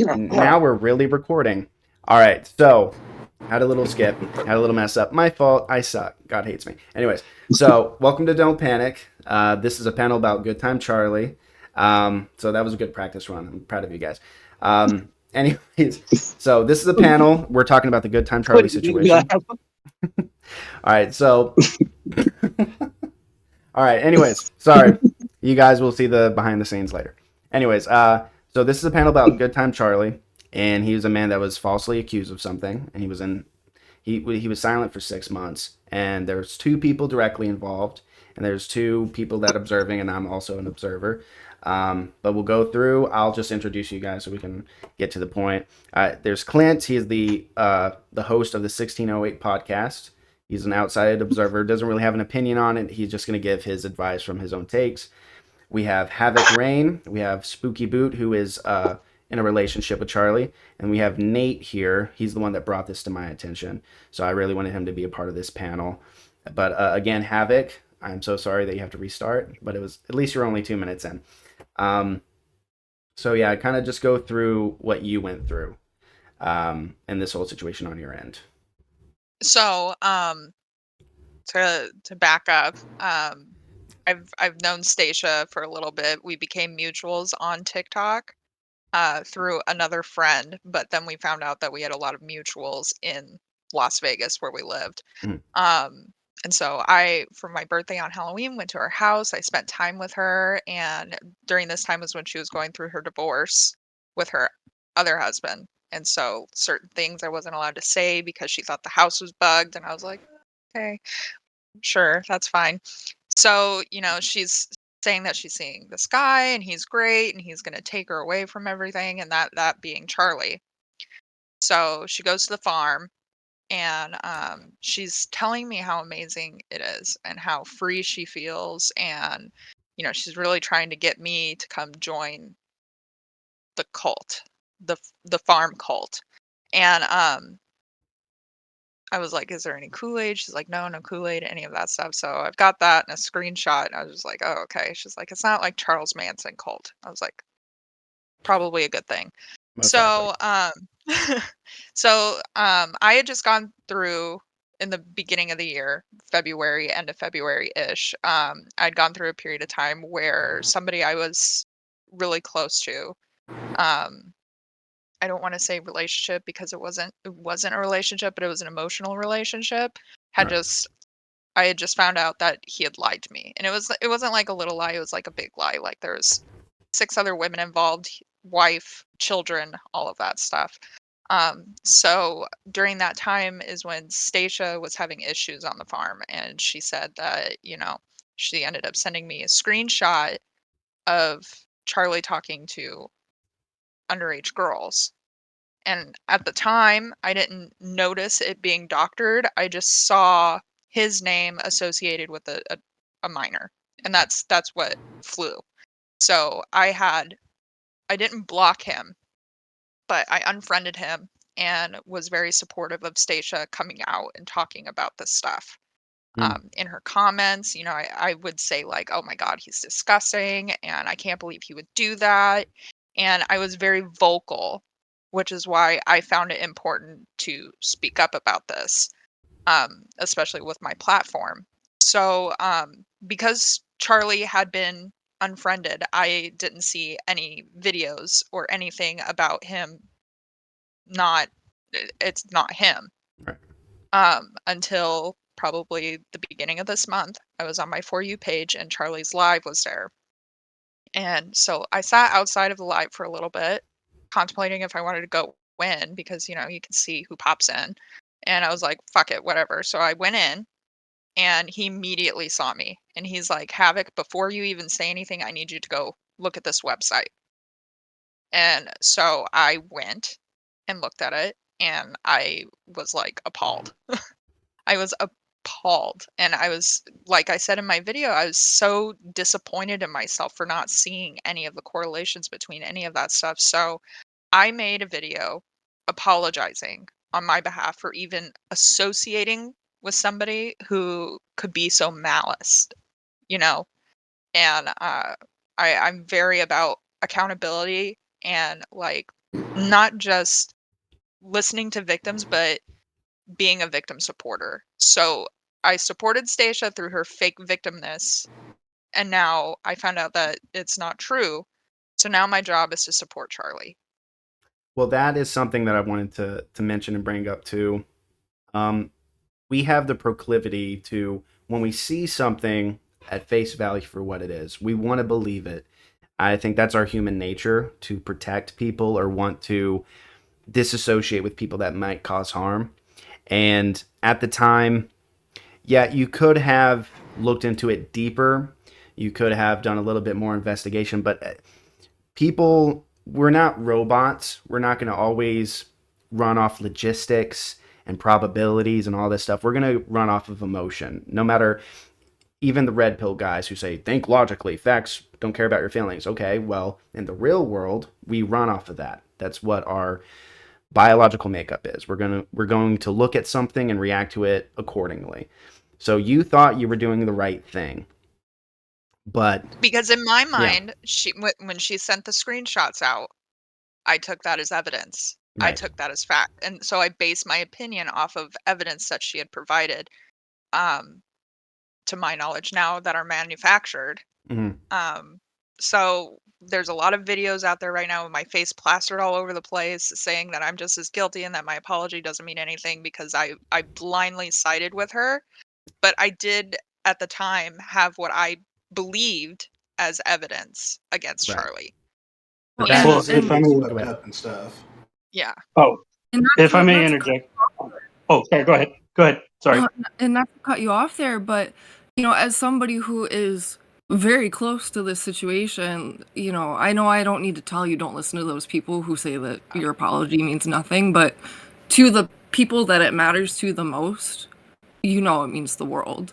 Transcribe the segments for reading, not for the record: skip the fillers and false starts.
And now we're really recording. All right, so had a little skip, had a little mess up. My fault. I suck. God hates me. Anyways, so welcome to Don't Panic. This is a panel about Goodtime Charley. So that was a good practice run. I'm proud of you guys. Anyways, so this is a panel. We're talking about the Goodtime Charley situation. All right, so all right. Anyways, sorry. You guys will see the behind the scenes later. Anyways, so this is a panel about Goodtime Charley, and he was a man that was falsely accused of something, and he was silent for 6 months, and there's two people directly involved, and there's two people that observing, and I'm also an observer. But we'll go through. I'll just introduce you guys so we can get to the point. There's Clint. He is the host of the 1608 podcast. He's an outside observer, doesn't really have an opinion on it. He's just going to give his advice from his own takes. We have Havoc Rain. We have Spooky Boot, who is in a relationship with Charlie. And we have Nate here. He's the one that brought this to my attention. So I really wanted him to be a part of this panel. But again, Havoc, I'm so sorry that you have to restart, but it was at least you're only 2 minutes in. So yeah, kind of just go through what you went through in this whole situation on your end. So, to back up, I've known Stacia for a little bit. We became mutuals on TikTok through another friend, but then we found out that we had a lot of mutuals in Las Vegas where we lived. Mhm. And so for my birthday on Halloween, went to her house. I spent time with her, and during this time was when she was going through her divorce with her other husband. And so certain things I wasn't allowed to say because she thought the house was bugged, and I was like, okay, sure, that's fine. So, she's saying that she's seeing this guy and he's great and he's going to take her away from everything, and that being Charlie. So she goes to the farm, and she's telling me how amazing it is and how free she feels, and she's really trying to get me to come join the cult, the farm cult. And I was like, is there any Kool-Aid? She's like, no Kool-Aid, any of that stuff. So I've got that in a screenshot. And I was just like, oh, okay. She's like, it's not like Charles Manson cult. I was like, probably a good thing. Most likely. So, I had just gone through in the beginning of the year, February, end of February-ish. I'd gone through a period of time where somebody I was really close to, I don't want to say relationship because it wasn't a relationship, but it was an emotional relationship. Had Right. just I had just found out that he had lied to me. And it wasn't like a little lie, it was like a big lie. Like there was 6 other women involved, wife, children, all of that stuff. So during that time is when Stacia was having issues on the farm, and she said that, she ended up sending me a screenshot of Charlie talking to underage girls. And at the time, I didn't notice it being doctored. I just saw his name associated with a minor, and that's what flew. So I didn't block him, but I unfriended him and was very supportive of Stacia coming out and talking about this stuff. Mm. In her comments, I would say like, "Oh my God, he's disgusting," and "I can't believe he would do that." And I was very vocal, which is why I found it important to speak up about this, especially with my platform. So, because Charlie had been unfriended, I didn't see any videos or anything about him not it's not him. Right. Until probably the beginning of this month. I was on my For You page and Charlie's live was there. And so I sat outside of the live for a little bit, contemplating if I wanted to go in because, you can see who pops in. And I was like, fuck it, whatever. So I went in, and he immediately saw me. And he's like, Havoc, before you even say anything, I need you to go look at this website. And so I went and looked at it, and I was like appalled. I was appalled, and I was like I said in my video, I was so disappointed in myself for not seeing any of the correlations between any of that stuff. So I made a video apologizing on my behalf for even associating with somebody who could be so malice, you know? And I'm very about accountability and like not just listening to victims, but being a victim supporter. So I supported Stacia through her fake victimness, and now I found out that it's not true. So now my job is to support Charlie. Well, that is something that I wanted to mention and bring up too. Um, we have the proclivity to, when we see something at face value for what it is, we want to believe it. I think that's our human nature, to protect people or want to disassociate with people that might cause harm. And at the time, yeah, you could have looked into it deeper. You could have done a little bit more investigation, but people, we're not robots. We're not going to always run off logistics and probabilities and all this stuff. We're going to run off of emotion. No matter, even the red pill guys who say think logically, facts don't care about your feelings. Okay, well, in the real world, we run off of that. That's what our biological makeup is. We're going to look at something and react to it accordingly. So you thought you were doing the right thing, but Because in my yeah, mind, when she sent the screenshots out, I took that as evidence. I right. took that as fact, and so I based my opinion off of evidence that she had provided, um, to my knowledge now that are manufactured. Mhm. Um, so there's a lot of videos out there right now with my face plastered all over the place saying that I'm just as guilty and that my apology doesn't mean anything because I blindly sided with her. But I did at the time have what I believed as evidence against Right. Charlie. But Well, that and Well, is, if and I may, go swept ahead. up and stuff. Yeah. Oh, and if I may not to cut interject. Oh, sorry. Go ahead. Go ahead. Sorry. and not to cut you off there, but as somebody who is very close to this situation, I know I don't need to tell you don't listen to those people who say that your apology means nothing, but to the people that it matters to the most, it means the world.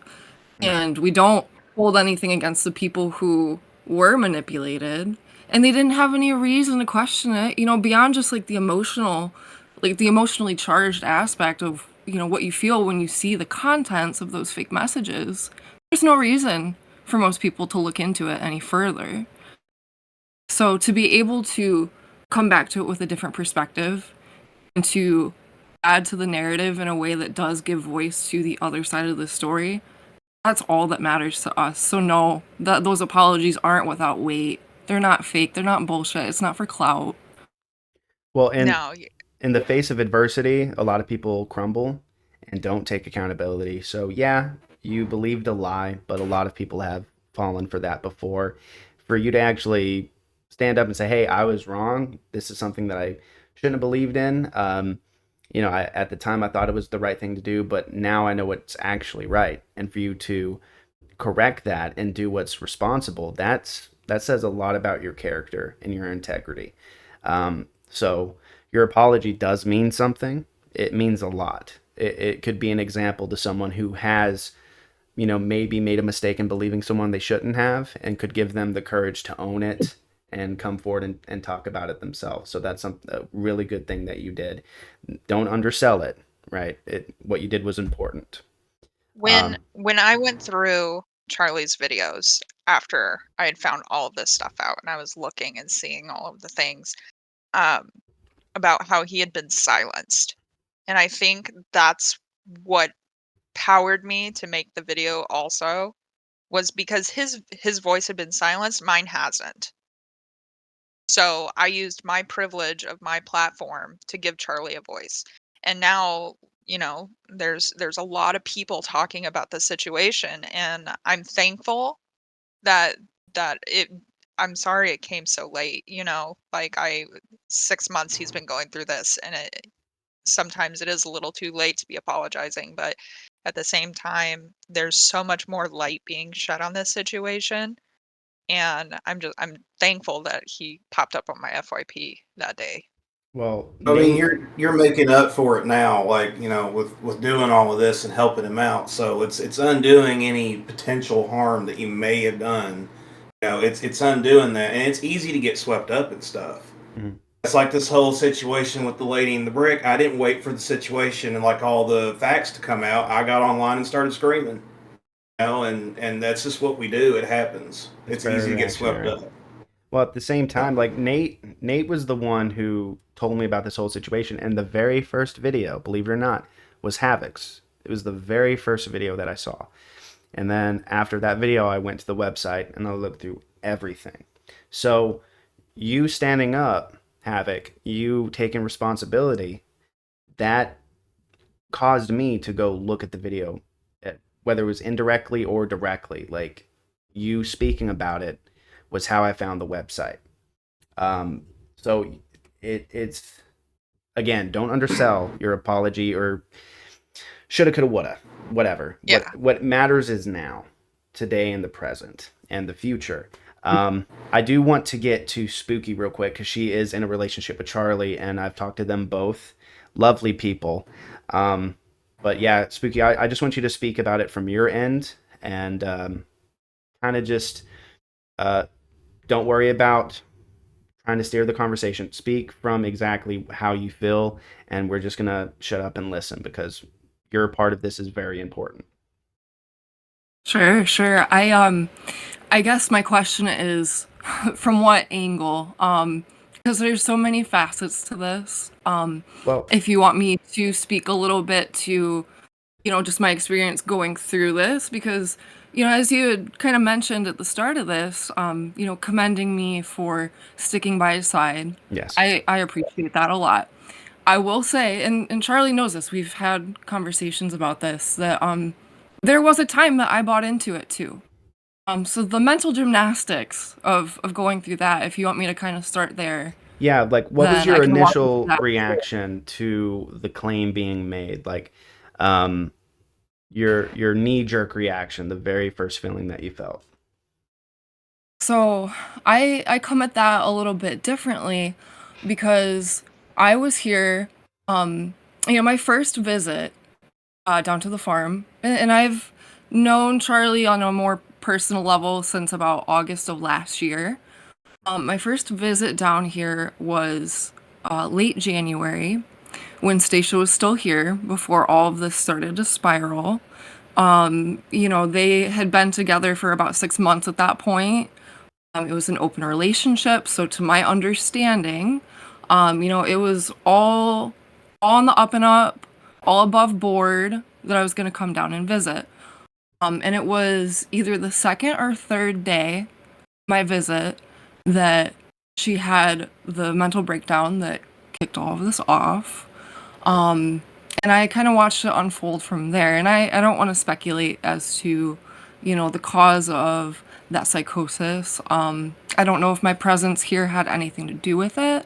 Right. And we don't hold anything against the people who were manipulated and they didn't have any reason to question it, beyond just like the emotionally charged aspect of, what you feel when you see the contents of those fake messages. There's no reason for most people to look into it any further. So to be able to come back to it with a different perspective and to add to the narrative in a way that does give voice to the other side of the story, that's all that matters to us. So no, those apologies aren't without weight. They're not fake. They're not bullshit. It's not for clout. Well, and No. in the face of adversity, a lot of people crumble and don't take accountability. So, yeah, you believed a lie, but a lot of people have fallen for that before. For you to actually stand up and say, "Hey, I was wrong. This is something that I shouldn't have believed in." At the time I thought it was the right thing to do, but now I know what's actually right. And for you to correct that and do what's responsible, that says a lot about your character and your integrity. So your apology does mean something. It means a lot. It could be an example to someone who has, maybe made a mistake in believing someone they shouldn't have, and could give them the courage to own it and come forward and talk about it themselves. So that's a really good thing that you did. Don't undersell it, right? What you did was important. When Um, when I went through Charlie's videos after I had found all of this stuff out and I was looking and seeing all of the things, um, about how he had been silenced. And I think that's what powered me to make the video also, was because his voice had been silenced, mine hasn't. So I used my privilege of my platform to give Charlie a voice. And now, there's a lot of people talking about the situation, and I'm thankful that it I'm sorry it came so late, like 6 months he's been going through this, and sometimes it is a little too late to be apologizing, but at the same time, there's so much more light being shed on this situation, and I'm thankful that he popped up on my FYP that day. well, I mean, Nate, you're making up for it now, like with doing all of this and helping him out. So it's undoing any potential harm that you may have done. It's undoing that, and it's easy to get swept up in stuff. mhm, It's like this whole situation with the lady in the brick. I didn't wait for the situation and like all the facts to come out. I got online and started screaming. And that's just what we do. It happens. it's It's very easy to get swept reactionary. up. Well, at the same time, like Nate was the one who told me about this whole situation, and the very first video, believe it or not, was Havoc's. It was the very first video that I saw. And then after that video, I went to the website and I looked through everything. So you standing up, Havoc, you taking responsibility, that caused me to go look at the video, whether it was indirectly or directly. Like, you speaking about it was how I found the website. So it's again, don't undersell your apology or shoulda, coulda, woulda, whatever. Yeah. What matters is now, today, and the present, and the future. I do want to get to Spooky real quick because she is in a relationship with Charlie, and I've talked to them both. Lovely people. But yeah, Spooky, I just want you to speak about it from your end, and kind of just don't worry about trying to steer the conversation. Speak from exactly how you feel, and we're just gonna shut up and listen because your part of this is very important. Sure. I guess my question is, from what angle? Because there's so many facets to this. Well, If you want me to speak a little bit to, just my experience going through this, because, as you had kind of mentioned at the start of this, commending me for sticking by his side. yes. I appreciate that a lot. I will say, and Charlie knows this, we've had conversations about this, that there was a time that I bought into it too. So the mental gymnastics of going through that, if you want me to kind of start there. Yeah, like what was Then your I can walk initial into that. reaction to the claim being made? Like, your knee-jerk reaction, the very first feeling that you felt. So I come at that a little bit differently because I was here, my first visit down to the farm, and I've known Charlie on a more personal level since about August of last year. My first visit down here was late January when Stacia was still here before all of this started to spiral. They had been together for about 6 months at that point. It was an open relationship, so to my understanding, it was all on the up and up, all above board that I was going to come down and visit. And it was either the second or third day, my visit, that she had the mental breakdown that kicked all of this off. And I kind of watched it unfold from there. And I don't want to speculate as to, the cause of that psychosis. I don't know if my presence here had anything to do with it.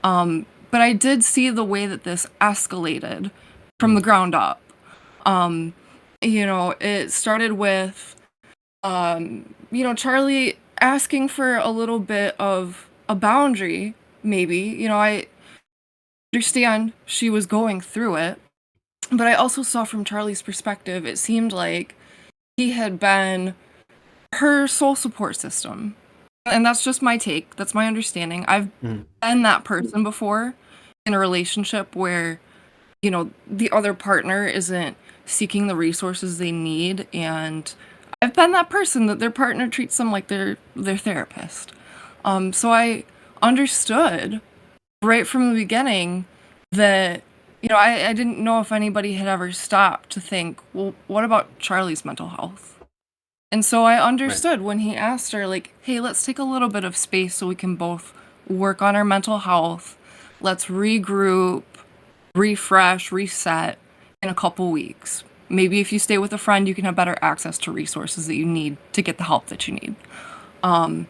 But I did see the way that this escalated from the ground up. It started with, Charlie asking for a little bit of a boundary, maybe. I understand she was going through it, but I also saw from Charlie's perspective, it seemed like he had been her sole support system. And that's just my take. That's my understanding. I've been that person before in a relationship where, the other partner isn't seeking the resources they need, and I've been that person that their partner treats them like their therapist. So I understood right from the beginning that, I didn't know if anybody had ever stopped to think, well, what about Charlie's mental health? And so I understood when he asked her, like, hey, let's take a little bit of space so we can both work on our mental health. Let's regroup, refresh, reset in a couple weeks. Maybe if you stay with a friend, you can have better access to resources that you need to get the help that you need. And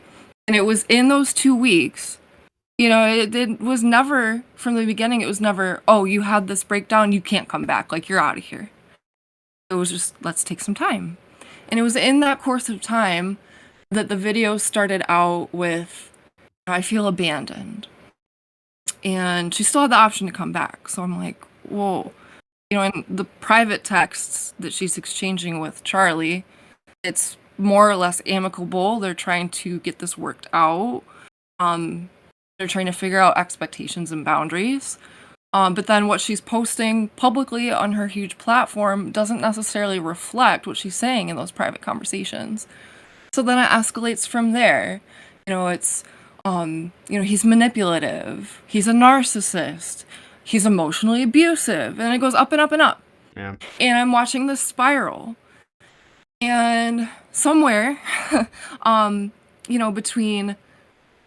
it was in those 2 weeks, it was never, from the beginning, it was never, oh, you had this breakdown, you can't come back, like, you're out of here. It was just, let's take some time. And it was in that course of time that the video started out with, I feel abandoned. And she still had the option to come back. So I'm like, whoa. In the private texts that she's exchanging with Charlie, it's more or less amicable. They're trying to get this worked out. They're trying to figure out expectations and boundaries. But then what she's posting publicly on her huge platform doesn't necessarily reflect what she's saying in those private conversations. So then it escalates from there. It's, He's manipulative, he's a narcissist, he's emotionally abusive, and it goes up and up and up. Yeah. And I'm watching this spiral. And somewhere, between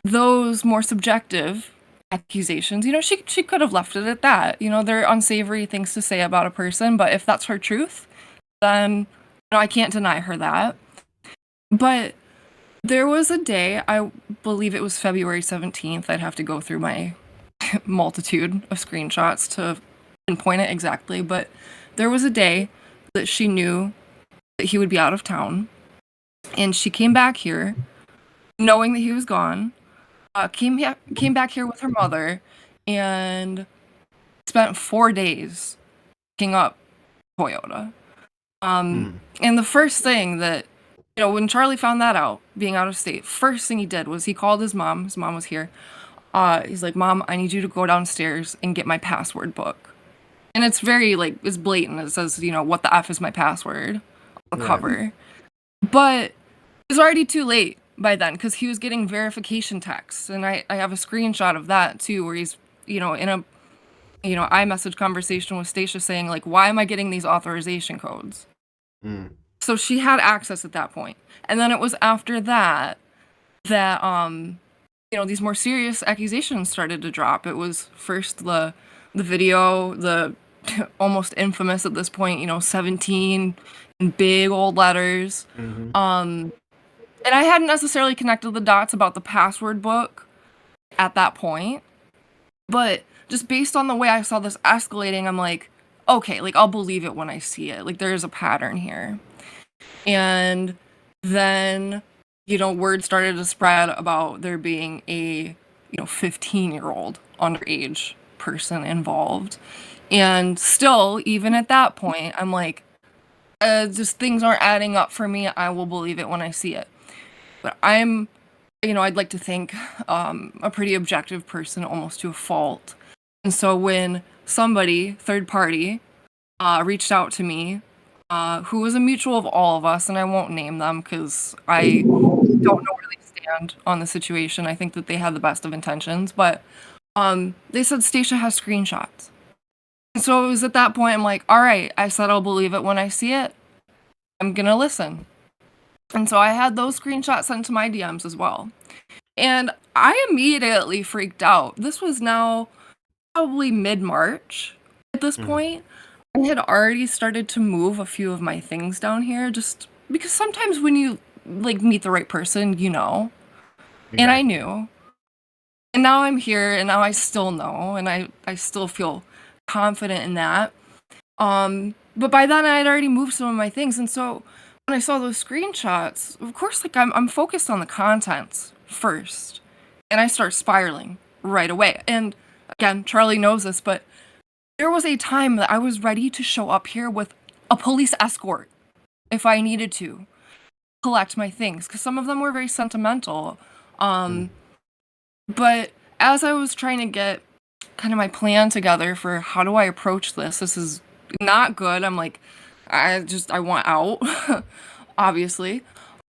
those more subjective accusations, she could have left it at that. There are unsavory things to say about a person, but if that's her truth, then I can't deny her that. But there was a day, I believe it was February 17th, I'd have to go through my multitude of screenshots to pinpoint it exactly, but there was a day that she knew that he would be out of town, and she came back here knowing that he was gone, came back here with her mother, and spent 4 days picking up Toyota. And the first thing that, when Charlie found that out, being out of state, first thing he did was he called his mom. His mom was here. He's like, Mom, I need you to go downstairs and get my password book. And it's very, it's blatant. It says, what the F is my password on the cover. But it was already too late by then because he was getting verification texts. And I have a screenshot of that, too, where he's, in a, iMessage conversation with Stacia saying, why am I getting these authorization codes? So she had access at that point. And then it was after that these more serious accusations started to drop. It was first the video, the almost infamous at this point, 17 in big old letters. And I hadn't necessarily connected the dots about the password book at that point. But just based on the way I saw this escalating, I'm like, okay, I'll believe it when I see it. There is a pattern here. And then, word started to spread about there being a, 15-year-old underage person involved. And still, even at that point, I'm like, just things aren't adding up for me. I will believe it when I see it. But I'm, I'd like to think a pretty objective person, almost to a fault. And so when somebody, third party, reached out to me, who was a mutual of all of us, and I won't name them because I don't know where they stand on the situation. I think that they had the best of intentions, but they said Stacia has screenshots. And so it was at that point, I'm like, all right, I said I'll believe it when I see it. I'm going to listen. And so I had those screenshots sent to my DMs as well. And I immediately freaked out. This was now probably mid-March at this point. I had already started to move a few of my things down here just because sometimes when you meet the right person, Exactly. And I knew. And now I'm here and now I still know and I still feel confident in that. But by then I had already moved some of my things, and so when I saw those screenshots, of course I'm focused on the contents first. And I start spiraling right away. And again, Charlie knows this, but there was a time that I was ready to show up here with a police escort if I needed to collect my things, because some of them were very sentimental. But as I was trying to get kind of my plan together for how do I approach this is not good. I'm like, I want out, obviously.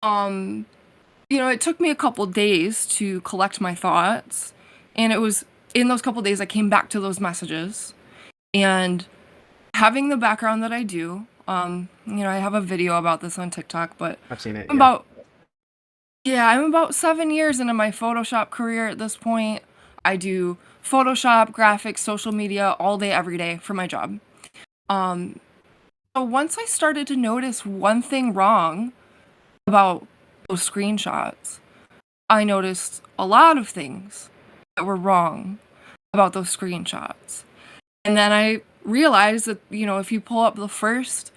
It took me a couple days to collect my thoughts, and it was in those couple days I came back to those messages. And having the background that I do, I have a video about this on TikTok, but I've seen it. I'm about 7 years into my Photoshop career at this point. I do Photoshop, graphics, social media all day, every day for my job. So once I started to notice one thing wrong about those screenshots, I noticed a lot of things that were wrong about those screenshots. And then I realized that, if you pull up the first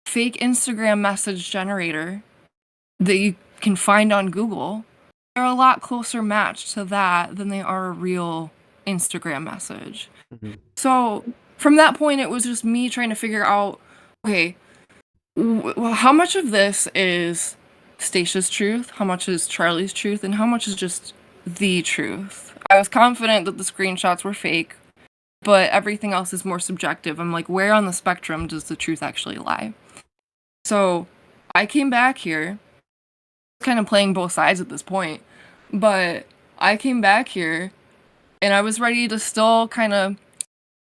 fake Instagram message generator that you can find on Google, they're a lot closer matched to that than they are a real Instagram message. So from that point, it was just me trying to figure out, okay, how much of this is Stacia's truth, how much is Charlie's truth, and how much is just the truth. I was confident that the screenshots were fake, but everything else is more subjective. I'm like, where on the spectrum does the truth actually lie? So I came back here, kind of playing both sides at this point, but I came back here and I was ready to still kind of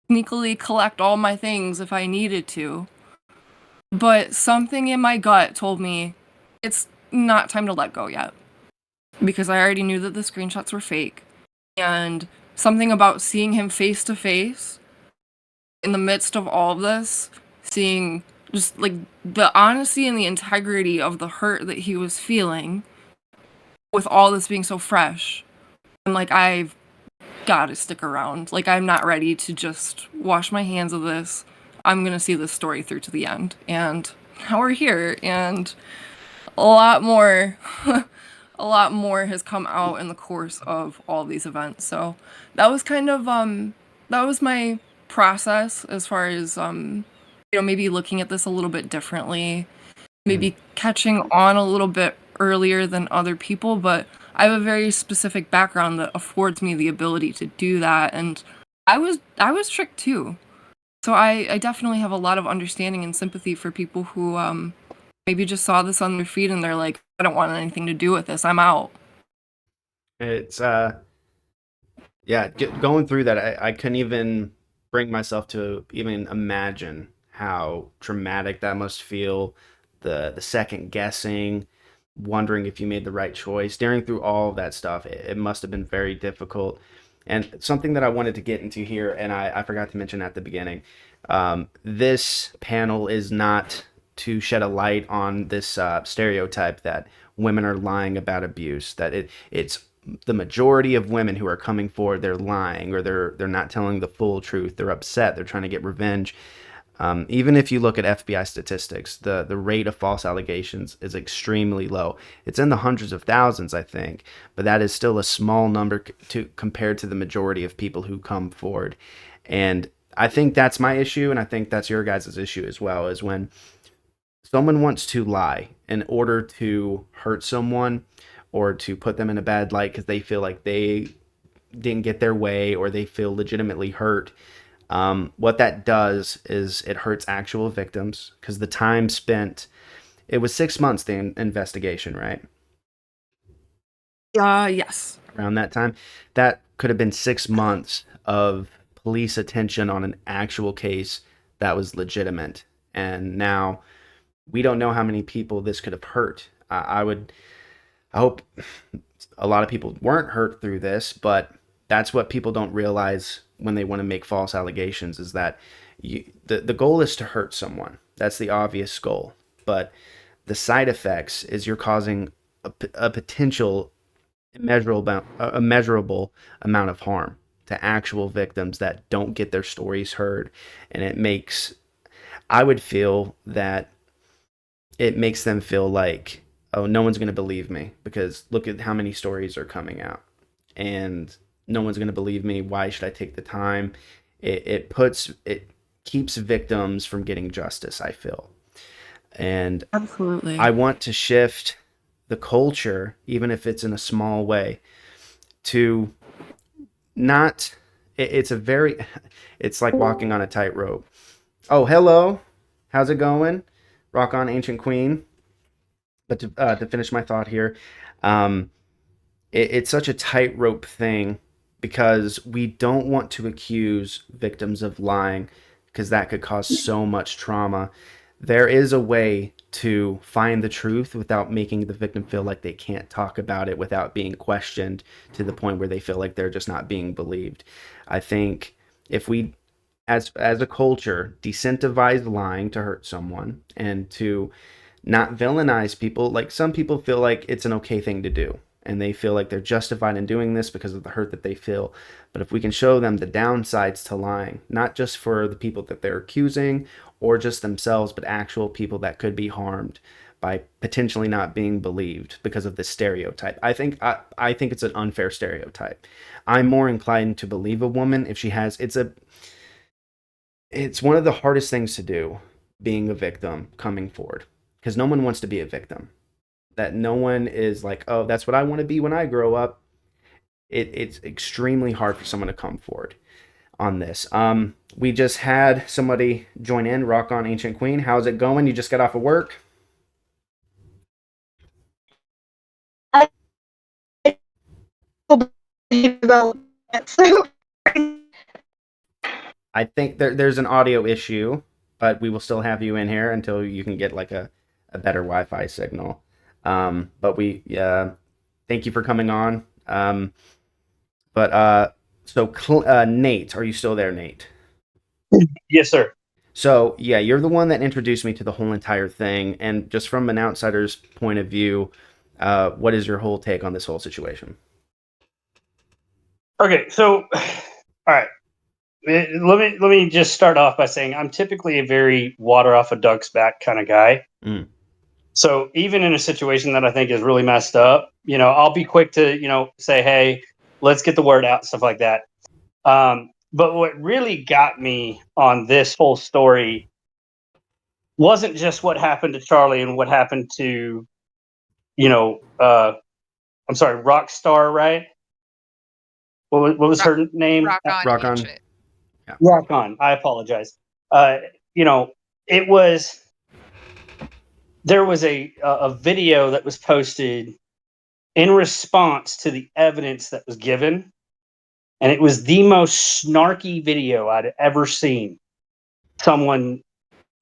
sneakily collect all my things if I needed to. But something in my gut told me it's not time to let go yet. Because I already knew that the screenshots were fake. And something about seeing him face to face in the midst of all of this, seeing just like the honesty and the integrity of the hurt that he was feeling with all this being so fresh. I'm like, I've got to stick around. Like, I'm not ready to just wash my hands of this. I'm going to see this story through to the end. And now we're here, and a lot more a lot more has come out in the course of all these events. So that was kind of that was my process as far as maybe looking at this a little bit differently, maybe catching on a little bit earlier than other people, but I have a very specific background that affords me the ability to do that, and I was tricked too. So I definitely have a lot of understanding and sympathy for people who maybe just saw this on their feed and they're like, I don't want anything to do with this. I'm out. It's going through that, I couldn't even bring myself to even imagine how traumatic that must feel. The second guessing, wondering if you made the right choice, staring through all of that stuff. It must have been very difficult. And something that I wanted to get into here, and I forgot to mention at the beginning, this panel is not to shed a light on this stereotype that women are lying about abuse, that it's the majority of women who are coming forward, they're lying, or they're not telling the full truth. They're upset. They're trying to get revenge. Even if you look at FBI statistics, the rate of false allegations is extremely low. It's in the hundreds of thousands, I think, but that is still a small number compared to the majority of people who come forward. And I think that's my issue, and I think that's your guys' issue as well, is when someone wants to lie in order to hurt someone or to put them in a bad light because they feel like they didn't get their way or they feel legitimately hurt. What that does is it hurts actual victims because the time spent, it was 6 months, the investigation, right? Yes. Around that time, that could have been 6 months of police attention on an actual case that was legitimate. And now we don't know how many people this could have hurt. I hope a lot of people weren't hurt through this, but that's what people don't realize when they want to make false allegations, is that the goal is to hurt someone. That's the obvious goal. But the side effects is you're causing a potential immeasurable amount of harm to actual victims that don't get their stories heard. And I would feel that it makes them feel like, oh, no one's going to believe me because look at how many stories are coming out. And no one's going to believe me. Why should I take the time? It keeps victims from getting justice, I feel. And Absolutely. I want to shift the culture, even if it's in a small way, to not, it's like walking on a tightrope. Oh, hello. How's it going? Rock on, Ancient Queen. But to finish my thought here, it's such a tightrope thing because we don't want to accuse victims of lying because that could cause so much trauma. There is a way to find the truth without making the victim feel like they can't talk about it without being questioned to the point where they feel like they're just not being believed. I think if we, as a culture, decentivize lying to hurt someone and to not villainize people, like some people feel like it's an okay thing to do and they feel like they're justified in doing this because of the hurt that they feel. But if we can show them the downsides to lying, not just for the people that they're accusing or just themselves, but actual people that could be harmed by potentially not being believed because of this stereotype. I think it's an unfair stereotype. I'm more inclined to believe a woman if she has, it's one of the hardest things to do, being a victim coming forward, because no one wants to be a victim. That no one is like, oh, that's what I want to be when I grow up. It's extremely hard for someone to come forward on this. We just had somebody join in. Rock on, Ancient Queen. How's it going? You just got off of work? about that. So I think there's an audio issue, but we will still have you in here until you can get like a better Wi-Fi signal. But we thank you for coming on. Nate, are you still there, Nate? Yes, sir. So yeah, you're the one that introduced me to the whole entire thing, and just from an outsider's point of view, what is your whole take on this whole situation? Okay, so all right. Let me just start off by saying I'm typically a very water off a duck's back kind of guy. Mm. So even in a situation that I think is really messed up, I'll be quick to, say, hey, let's get the word out, stuff like that. But what really got me on this whole story wasn't just what happened to Charlie and what happened to, I'm sorry, Rockstar, right? What was her name? Rock on. Rock on. Egypt. Yeah. Rock on. I apologize. It was. There was a video that was posted in response to the evidence that was given, and it was the most snarky video I'd ever seen someone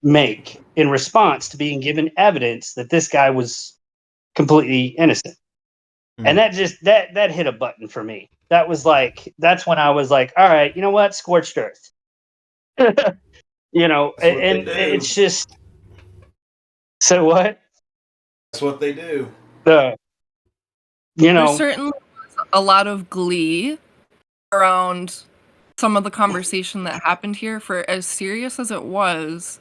make in response to being given evidence that this guy was completely innocent. And that just that hit a button for me. That's when I was like, all right, you know what? Scorched earth. And it's just, so what? That's what they do. There certainly was a lot of glee around some of the conversation that happened here. For as serious as it was,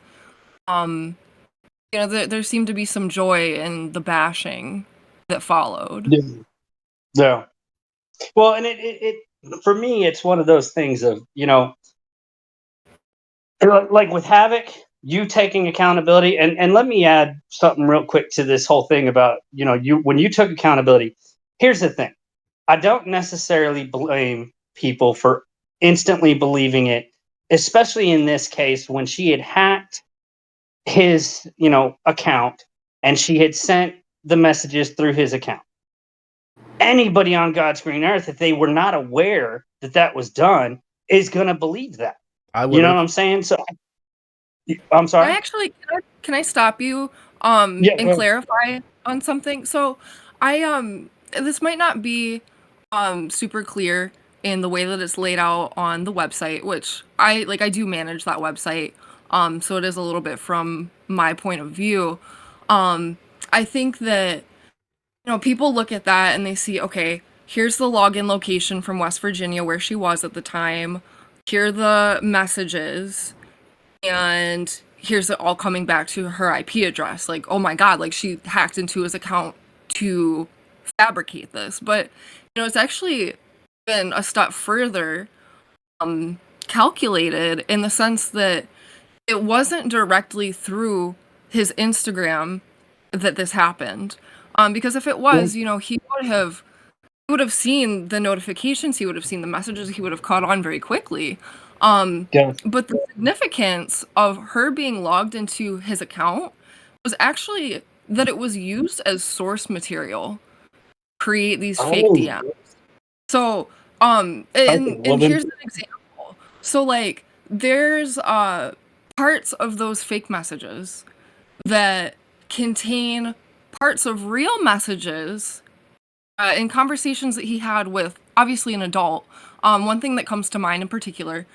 there seemed to be some joy in the bashing that followed. Yeah. Well, and it for me, it's one of those things of, like with Havoc, you taking accountability, and let me add something real quick to this whole thing about, when you took accountability. Here's the thing. I don't necessarily blame people for instantly believing it, especially in this case when she had hacked his, account and she had sent the messages through his account. Anybody on God's green earth, if they were not aware that that was done, is going to believe that. You know what I'm saying? So, I'm sorry. Can I stop you and clarify on something? So, this might not be super clear in the way that it's laid out on the website, which I do manage that website. So it is a little bit from my point of view. I think that people look at that and they see, okay, here's the login location from West Virginia where she was at the time. Here are the messages, and here's it all coming back to her IP address. Like, oh my God, like she hacked into his account to fabricate this. But, it's actually been a step further calculated in the sense that it wasn't directly through his Instagram that this happened. Because if it was, he would have seen the notifications, he would have seen the messages, he would have caught on very quickly. But the significance of her being logged into his account was actually that it was used as source material to create these fake DMs. So, and here's an example. So, like, there's parts of those fake messages that contain parts of real messages in conversations that he had with, obviously, an adult. One thing that comes to mind in particular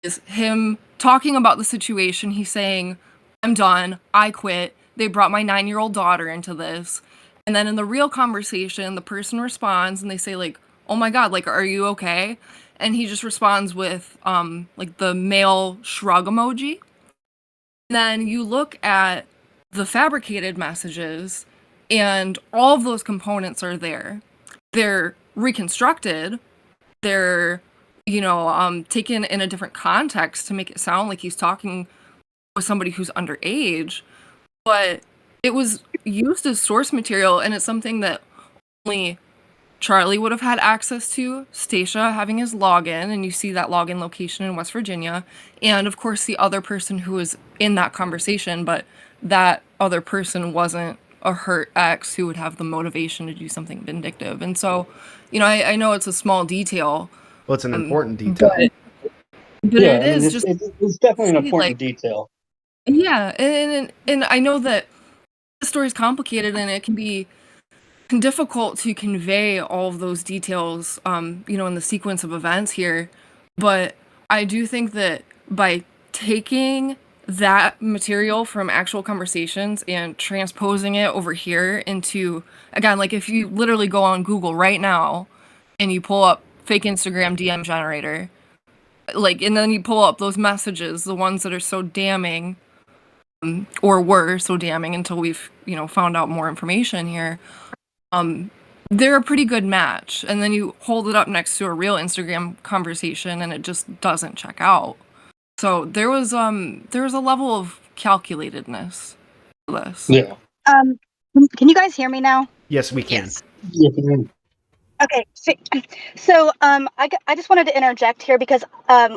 is him talking about the situation. He's saying, I'm done, I quit, they brought my 9-year-old daughter into this. And then in the real conversation, the person responds and they say, like, oh my God, like, are you okay? And he just responds with, like, the male shrug emoji. And then you look at the fabricated messages, and all of those components are there. They're reconstructed. They're, taken in a different context to make it sound like he's talking with somebody who's underage. But it was used as source material, and it's something that only Charlie would have had access to, Stacia having his login, and you see that login location in West Virginia, and of course the other person who was in that conversation, but that other person wasn't a hurt ex who would have the motivation to do something vindictive. And so, I know it's a small detail, Well, it's an important detail. but Yeah, it I mean, is just it's definitely an see, important like, detail. yeah, and I know that the story is complicated and it can be difficult to convey all of those details, in the sequence of events here. But I do think that by taking that material from actual conversations and transposing it over here into, again, like if you literally go on Google right now and you pull up fake Instagram DM generator, like, and then you pull up those messages, the ones that are so damning, or were so damning until we've, found out more information here. They're a pretty good match. And then you hold it up next to a real Instagram conversation and it just doesn't check out. So there was a level of calculatedness to this. Yeah. Can you guys hear me now? Yes, we can. Yes. Okay, so I just wanted to interject here because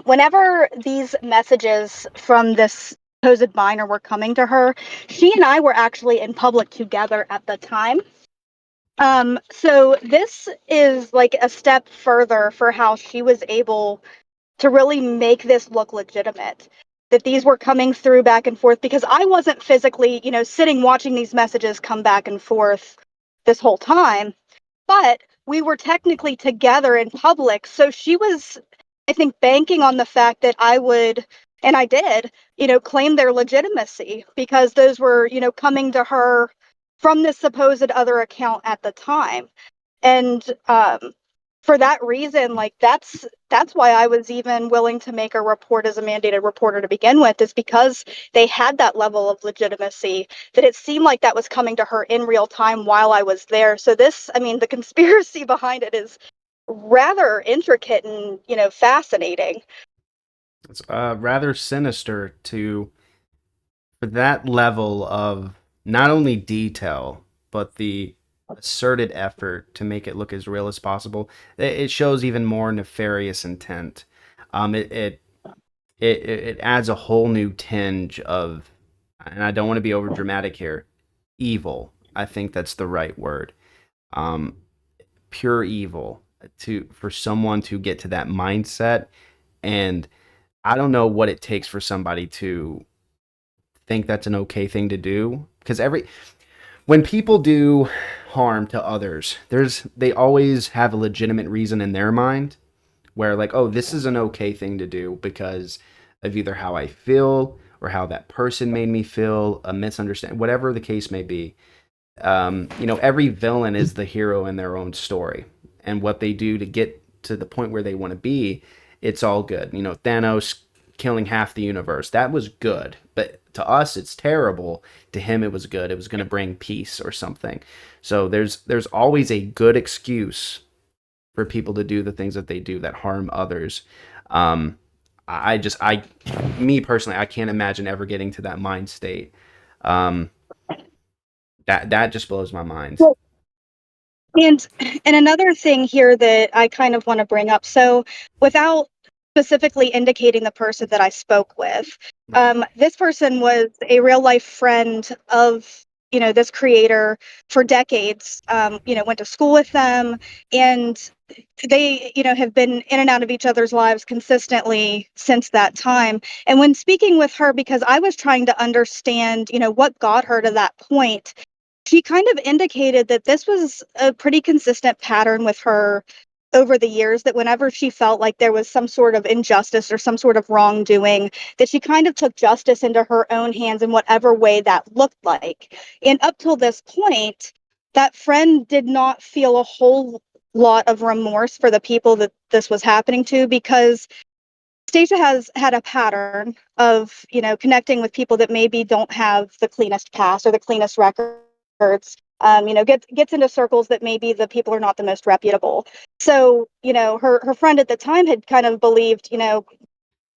whenever these messages from this supposed minor were coming to her, she and I were actually in public together at the time. So this is like a step further for how she was able to really make this look legitimate. That these were coming through back and forth because I wasn't physically, sitting watching these messages come back and forth this whole time, but we were technically together in public. So she was, I think, banking on the fact that I would, and I did, claim their legitimacy because those were, coming to her from this supposed other account at the time. And for that reason, like that's why I was even willing to make a report as a mandated reporter to begin with, is because they had that level of legitimacy, that it seemed like that was coming to her in real time while I was there. So this, I mean, the conspiracy behind it is rather intricate and, fascinating. It's rather sinister for that level of not only detail, but the asserted effort to make it look as real as possible. It shows even more nefarious intent. It adds a whole new tinge of, and I don't want to be over dramatic here, evil. I think that's the right word. Um, Pure evil for someone to get to that mindset. And I don't know what it takes for somebody to think that's an okay thing to do, because when people do harm to others, they always have a legitimate reason in their mind where, like, oh, this is an okay thing to do because of either how I feel or how that person made me feel, a misunderstanding, whatever the case may be. Every villain is the hero in their own story, and what they do to get to the point where they want to be, it's all good. Thanos killing half the universe, that was good, but to us it's terrible. To him it was good. It was going to bring peace or something. So there's always a good excuse for people to do the things that they do that harm others. um me personally, I can't imagine ever getting to that mind state. That just blows my mind. Well, and another thing here that I kind of want to bring up, so without specifically indicating the person that I spoke with, this person was a real life friend of, this creator for decades. Went to school with them, and they, have been in and out of each other's lives consistently since that time. And when speaking with her, because I was trying to understand, what got her to that point, she kind of indicated that this was a pretty consistent pattern with her over the years, that whenever she felt like there was some sort of injustice or some sort of wrongdoing, that she kind of took justice into her own hands in whatever way that looked like. And up till this point, that friend did not feel a whole lot of remorse for the people that this was happening to, because Stacia has had a pattern of, connecting with people that maybe don't have the cleanest past or the cleanest records. Gets into circles that maybe the people are not the most reputable. So, her friend at the time had kind of believed,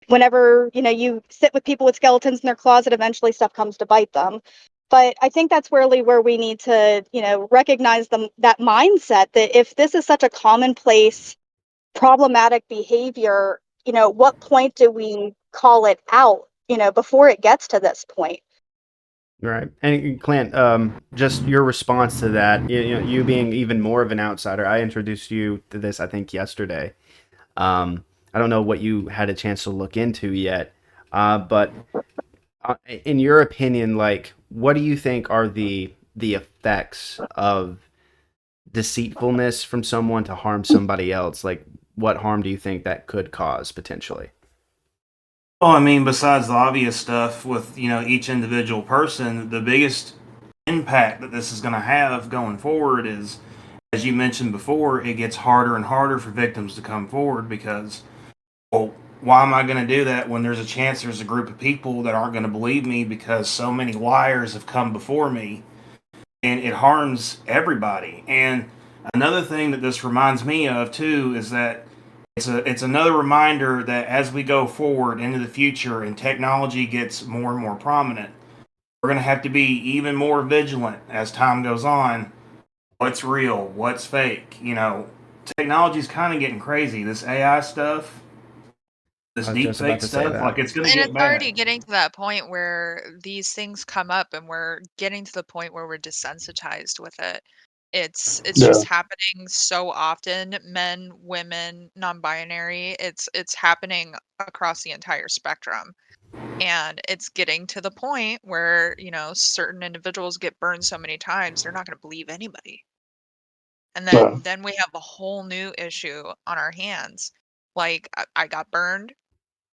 whenever, you sit with people with skeletons in their closet, eventually stuff comes to bite them. But I think that's really where we need to, recognize that mindset, that if this is such a commonplace problematic behavior, what point do we call it out, before it gets to this point? Right. And Clint, just your response to that, you being even more of an outsider. I introduced you to this, I think, yesterday. I don't know what you had a chance to look into yet, but in your opinion, like, what do you think are the effects of deceitfulness from someone to harm somebody else? Like, what harm do you think that could cause potentially? Well, I mean, besides the obvious stuff with, each individual person, the biggest impact that this is going to have going forward is, as you mentioned before, it gets harder and harder for victims to come forward because, well, why am I going to do that when there's a chance there's a group of people that aren't going to believe me because so many liars have come before me, and it harms everybody. And another thing that this reminds me of too is that it's another reminder that as we go forward into the future and technology gets more and more prominent, we're going to have to be even more vigilant as time goes on. What's real? What's fake? Technology's kind of getting crazy. This AI stuff, this I was deep just about fake to say stuff, that. like it's going to And get it's already bad. getting to that point where these things come up and we're getting to the point where we're desensitized with it. It's Yeah. just happening so often, men, women, non-binary. It's happening across the entire spectrum. And it's getting to the point where, certain individuals get burned so many times, they're not going to believe anybody. And Yeah. then we have a whole new issue on our hands. Like I got burned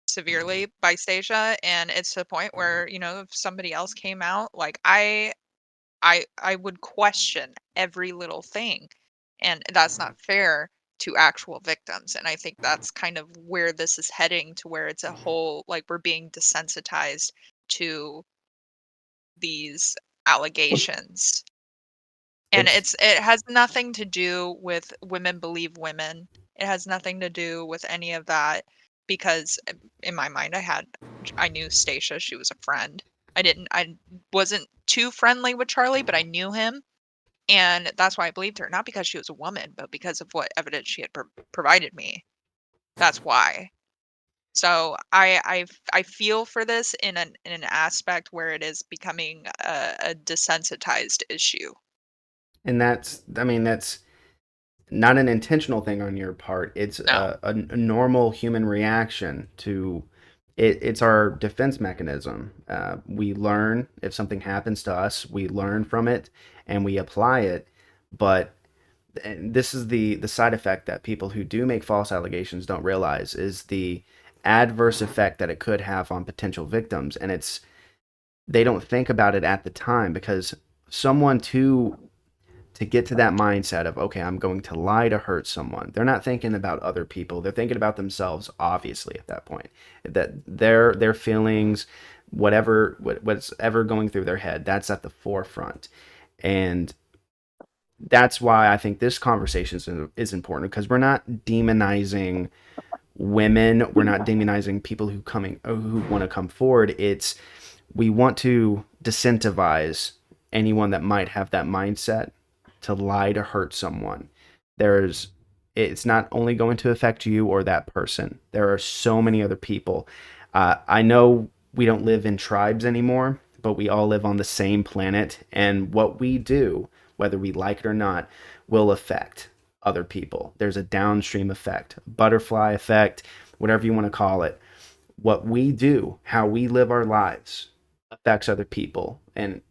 severely by Stacia, and it's to the point where, if somebody else came out, like I would question every little thing. And that's not fair to actual victims. And I think that's kind of where this is heading, to where it's a whole, like, we're being desensitized to these allegations. And It's it has nothing to do with women believe women. It has nothing to do with any of that, because in my mind I knew Stacia, she was a friend. I wasn't too friendly with Charlie, but I knew him, and that's why I believed her, not because she was a woman, but because of what evidence she had provided me. That's why. So I feel for this in an aspect where it is becoming a desensitized issue. and that's I mean that's not an intentional thing on your part. It's No. a normal human reaction to it. It's our defense mechanism. We learn if something happens to us, we learn from it and we apply it. But this is the side effect that people who do make false allegations don't realize is the adverse effect that it could have on potential victims, and it's they don't think about it at the time because someone to get to that mindset of, okay, I'm going to lie to hurt someone, they're not thinking about other people, they're thinking about themselves, obviously, at that point, that their feelings, what's ever going through their head, that's at the forefront. And that's why I think this conversation is important, because we're not demonizing women, we're not demonizing people who want to come forward. It's we want to disincentivize anyone that might have that mindset to lie to hurt someone. There's it's not only going to affect you or that person. There are so many other people. I know we don't live in tribes anymore, but we all live on the same planet, and what we do, whether we like it or not, will affect other people. There's a downstream effect, butterfly effect, whatever you want to call it. What we do, how we live our lives, affects other people, and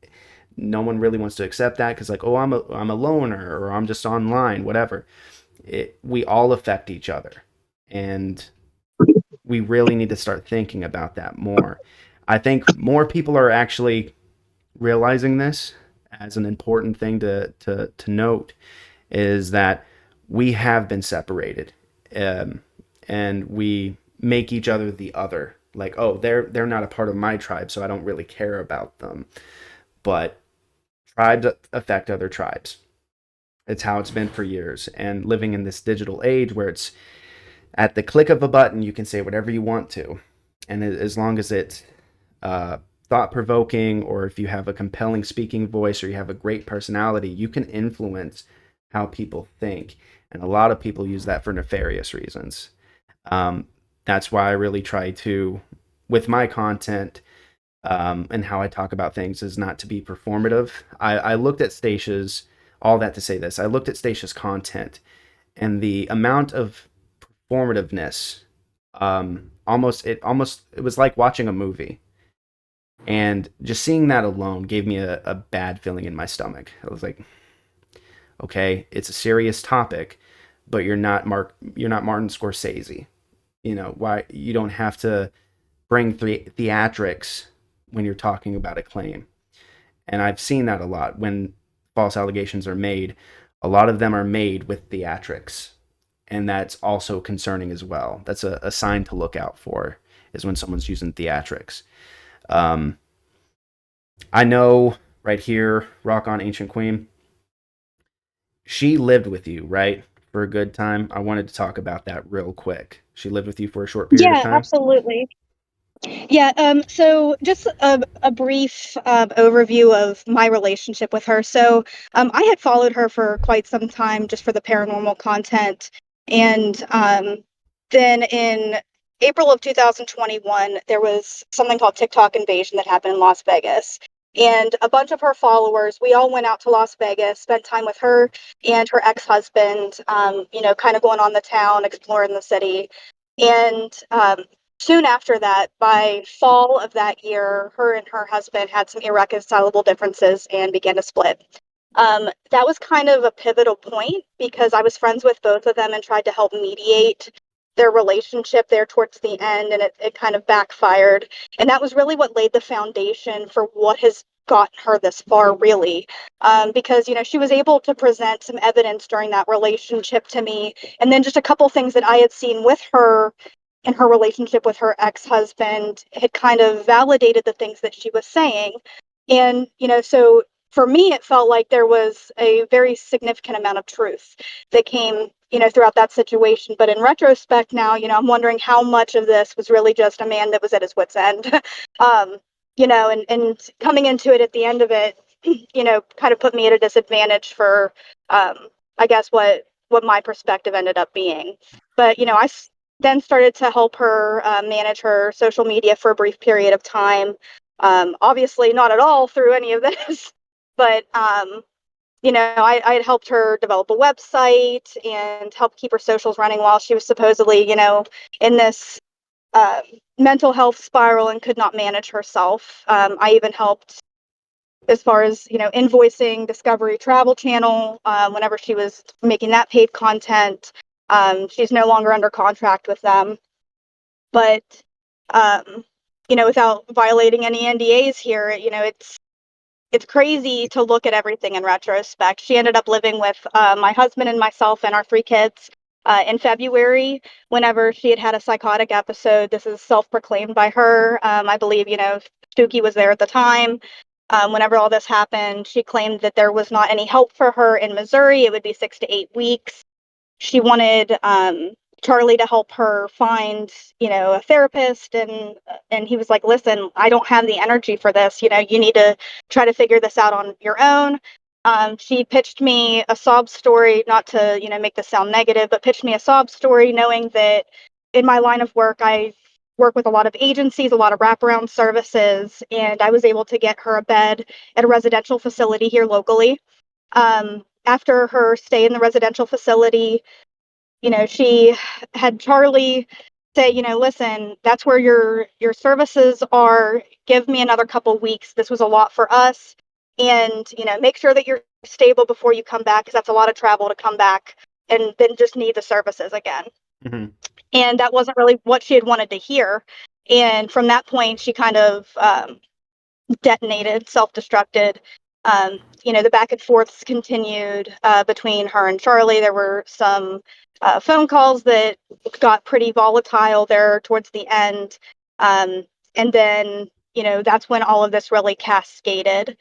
no one really wants to accept that because, like, oh, I'm a loner, or I'm just online, whatever. We all affect each other, and we really need to start thinking about that more. I think more people are actually realizing this as an important thing to note, is that we have been separated, um, and we make each other the other. Like, oh, they're not a part of my tribe, so I don't really care about them. But tribes affect other tribes. It's how it's been for years. And living in this digital age where it's at the click of a button, you can say whatever you want to. And as long as it's thought provoking, or if you have a compelling speaking voice, or you have a great personality, you can influence how people think. And a lot of people use that for nefarious reasons. Um, that's why I really try to, with my content, and how I talk about things is not to be performative. I looked at Stacia's, all that to say this, I looked at Stacia's content and the amount of performativeness, it was like watching a movie. And just seeing that alone gave me a bad feeling in my stomach. I was like, okay, it's a serious topic, but you're not Martin Scorsese. You know, why you don't have to bring theatrics when you're talking about a claim. And I've seen that a lot when false allegations are made. A lot of them are made with theatrics. And that's also concerning as well. That's a sign to look out for, is when someone's using theatrics. I know right here, Rock On Ancient Queen, she lived with you, right? For a good time. I wanted to talk about that real quick. She lived with you for a short period of Yeah, time. absolutely. Yeah, so just a brief overview of my relationship with her. So I had followed her for quite some time just for the paranormal content. And then in April of 2021, there was something called TikTok invasion that happened in Las Vegas. And a bunch of her followers, we all went out to Las Vegas, spent time with her and her ex-husband, kind of going on the town, exploring the city. And soon after that, by fall of that year, her and her husband had some irreconcilable differences and began to split. That was kind of a pivotal point because I was friends with both of them and tried to help mediate their relationship there towards the end, and it kind of backfired. And that was really what laid the foundation for what has gotten her this far, really. Because, she was able to present some evidence during that relationship to me, and then just a couple things that I had seen with her and her relationship with her ex-husband had kind of validated the things that she was saying. And, so for me, it felt like there was a very significant amount of truth that came, throughout that situation. But in retrospect now, I'm wondering how much of this was really just a man that was at his wit's end. um, and coming into it at the end of it, kind of put me at a disadvantage for, I guess, what my perspective ended up being. But, I then started to help her manage her social media for a brief period of time. Obviously, not at all through any of this, but I had helped her develop a website and help keep her socials running while she was supposedly, in this mental health spiral and could not manage herself. I even helped as far as invoicing Discovery Travel Channel whenever she was making that paid content. She's no longer under contract with them, but without violating any NDAs here, it's crazy to look at everything in retrospect. She ended up living with my husband and myself and our 3 kids in February whenever she had a psychotic episode. This is self-proclaimed by her. I believe, Stuki was there at the time. Whenever all this happened, she claimed that there was not any help for her in Missouri. It would be 6 to 8 weeks. She wanted Charlie to help her find, a therapist, and he was like, "Listen, I don't have the energy for this. You need to try to figure this out on your own." She pitched me a sob story, not to, make this sound negative, but pitched me a sob story, knowing that in my line of work, I work with a lot of agencies, a lot of wraparound services, and I was able to get her a bed at a residential facility here locally. After her stay in the residential facility, she had Charlie say, "Listen, that's where your services are. Give me another couple weeks. This was a lot for us. And, make sure that you're stable before you come back, because that's a lot of travel to come back and then just need the services again." Mm-hmm. And that wasn't really what she had wanted to hear. And from that point, she kind of detonated, self-destructed. The back and forths continued between her and Charlie. There were some phone calls that got pretty volatile there towards the end. And then, that's when all of this really cascaded.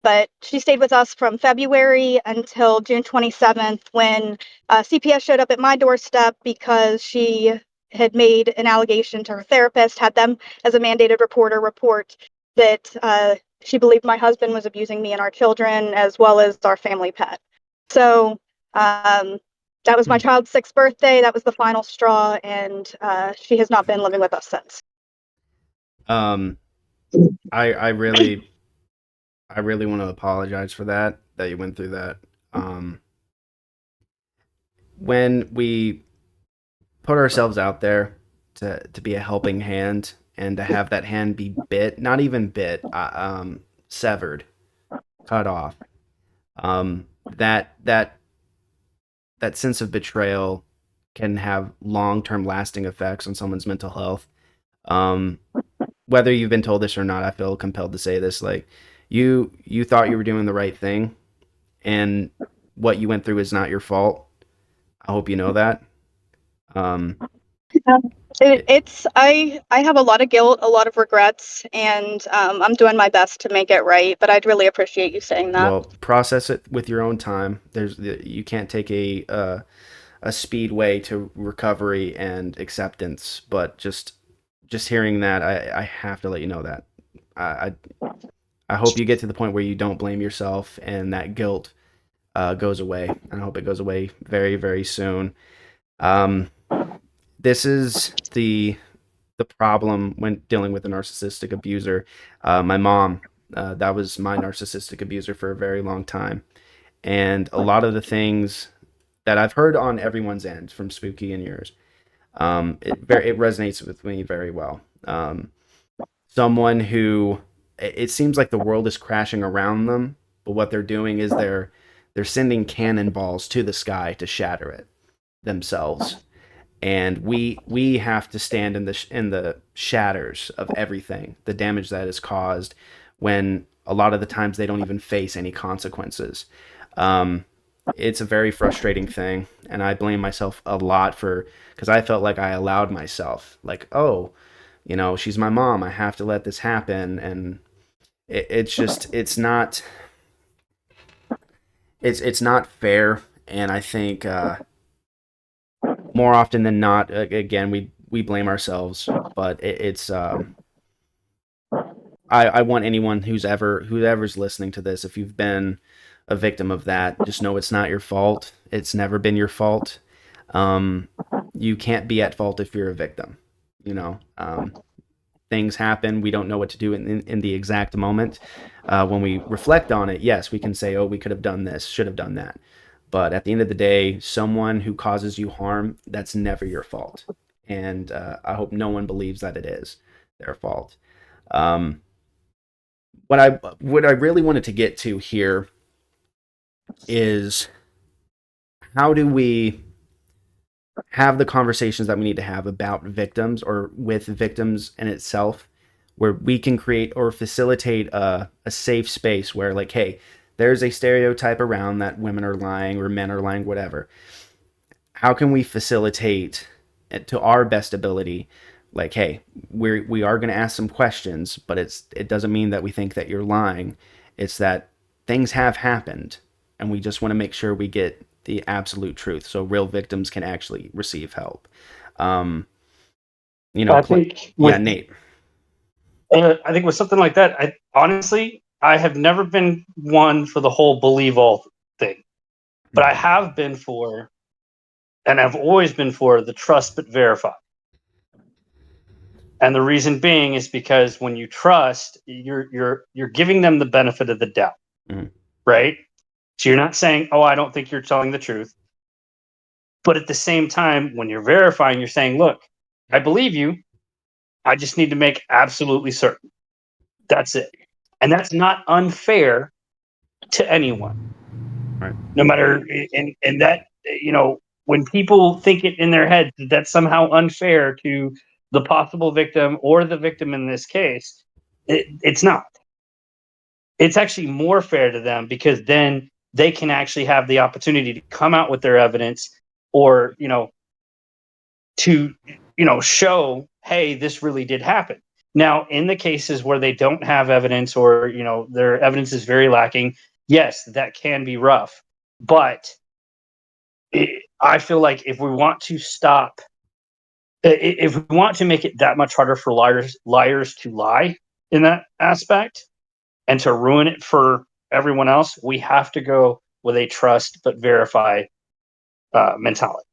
But she stayed with us from February until June 27th, when CPS showed up at my doorstep because she had made an allegation to her therapist, had them as a mandated reporter report that she believed my husband was abusing me and our children, as well as our family pet. So that was my child's 6th birthday. That was the final straw, and she has not been living with us since. I really want to apologize for that you went through that. When we put ourselves out there to be a helping hand and to have that hand be bit, not even bit, severed, cut off, that sense of betrayal can have long-term lasting effects on someone's mental health. Um, whether you've been told this or not, I feel compelled to say this. Like, you thought you were doing the right thing, and what you went through is not your fault. I hope you know that. Um, Um, it, I have a lot of guilt, a lot of regrets, and I'm doing my best to make it right. But I'd really appreciate you saying that. well, process it with your own time. You can't take a speed way to recovery and acceptance, but just hearing that, I have to let you know that. I I hope you get to the point where you don't blame yourself and that guilt goes away. I hope it goes away very, very soon. Um, this is the problem when dealing with a narcissistic abuser. My mom, that was my narcissistic abuser for a very long time, and a lot of the things that I've heard on everyone's end, from Spooky and yours, it resonates with me very well. Someone who, it seems like the world is crashing around them, but what they're doing is they're sending cannonballs to the sky to shatter it themselves. And we have to stand in the shatters of everything, the damage that is caused, when a lot of the times they don't even face any consequences. Um, it's a very frustrating thing, and I blame myself a lot for, because I felt like I allowed myself, like, oh, she's my mom, I have to let this happen. And it's just, it's not fair. And I think more often than not, again, we blame ourselves, but it's I want anyone whoever's listening to this, if you've been a victim of that, just know it's not your fault. It's never been your fault. You can't be at fault if you're a victim. Things happen. We don't know what to do in the exact moment. When we reflect on it, yes, we can say, oh, we could have done this, should have done that. But at the end of the day, someone who causes you harm, that's never your fault. And I hope no one believes that it is their fault. Um, what I really wanted to get to here is, how do we have the conversations that we need to have about victims, or with victims in itself, where we can create or facilitate a safe space where, like, hey, there's a stereotype around that women are lying or men are lying, whatever. How can we facilitate it to our best ability? Like, hey, we are going to ask some questions, but it doesn't mean that we think that you're lying. It's that things have happened, and we just want to make sure we get the absolute truth, so real victims can actually receive help. Um, I think with, yeah, Nate. I think with something like that, I honestly, I have never been one for the whole believe all thing, but I have been for, and I've always been for, the trust but verify. And the reason being is because when you trust, you're giving them the benefit of the doubt, right? So you're not saying, "Oh, I don't think you're telling the truth," but at the same time, when you're verifying, you're saying, "Look, I believe you. I just need to make absolutely certain." That's it, and that's not unfair to anyone, Right. no matter. And that, when people think it in their head, that's somehow unfair to the possible victim or the victim in this case. It's not. It's actually more fair to them, because then they can actually have the opportunity to come out with their evidence, or to show, hey, this really did happen. Now, in the cases where they don't have evidence, or their evidence is very lacking, yes, that can be rough. But I feel like if we want to stop, if we want to make it that much harder for liars to lie in that aspect, and to ruin it for everyone else, we have to go with a trust but verify mentality.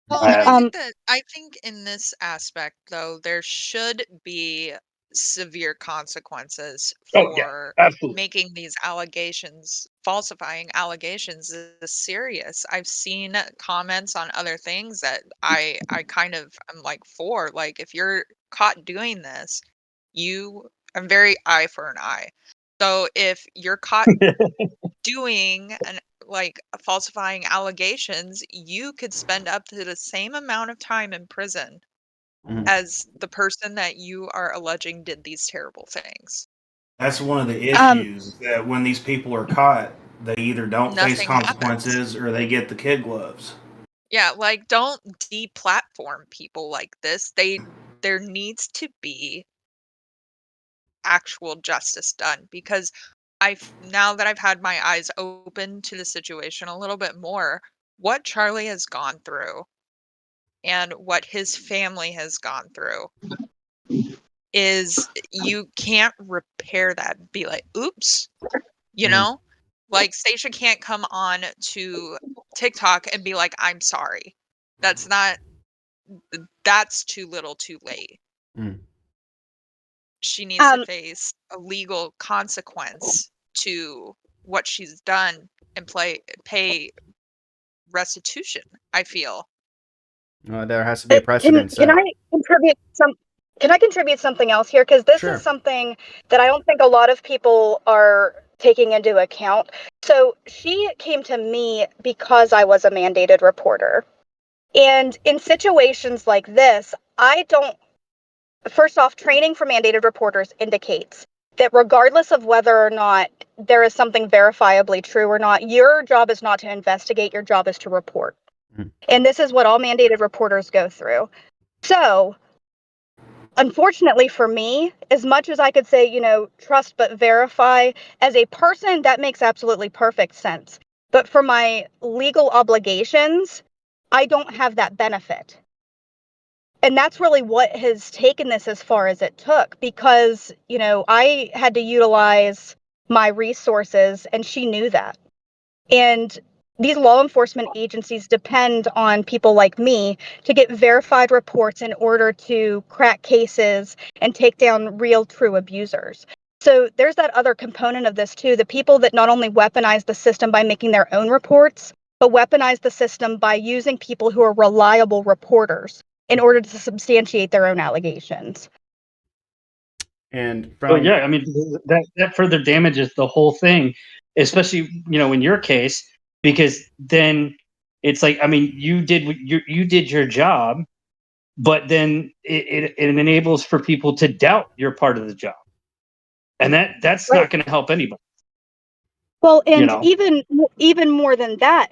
Well, and I think in this aspect, though, there should be severe consequences Oh yeah, for absolutely. making these allegations, falsifying allegations is serious. I've seen comments on other things that I kind of am like for, like, if you're caught doing this, I'm very eye for an eye. So if you're caught doing and like falsifying allegations, you could spend up to the same amount of time in prison Mhm. as the person that you are alleging did these terrible things. That's one of the Um, issues, that when these people are caught, they either don't face Nothing happens. consequences or they get the kid gloves. Yeah, like, don't deplatform people like this. There needs to be actual justice done, because now that I've had my eyes open to the situation a little bit more, what Charlie has gone through and what his family has gone through is, you can't repair that. Be like, oops, you Mhm. know? Like, Stacia can't come on to TikTok and be like, I'm sorry. That's not, that's too little too late. Mm. She needs to um, face a legal consequence to what she's done and pay restitution, I feel. There has to be a can precedent can set. I contribute some? Can I contribute something else here? Because this is Sure. something that I don't think a lot of people are taking into account. So she came to me because I was a mandated reporter. And in situations like this, I don't, first off, training for mandated reporters indicates that regardless of whether or not there is something verifiably true or not, your job is not to investigate, your job is to report. Mhm. And this is what all mandated reporters go through. So, unfortunately for me, as much as I could say, trust but verify, as a person, that makes absolutely perfect sense. But for my legal obligations, I don't have that benefit. And that's really what has taken this as far as it took, because, I had to utilize my resources, and she knew that. And these law enforcement agencies depend on people like me to get verified reports in order to crack cases and take down real, true abusers. So there's that other component of this too, the people that not only weaponize the system by making their own reports, but weaponize the system by using people who are reliable reporters in order to substantiate their own allegations. And Well, yeah, from I mean that further damages the whole thing, especially in your case, because then it's like, I mean, you did your job, but then it enables for people to doubt your part of the job, and that's Right. not going to help anybody. Well, You and know, even more than that,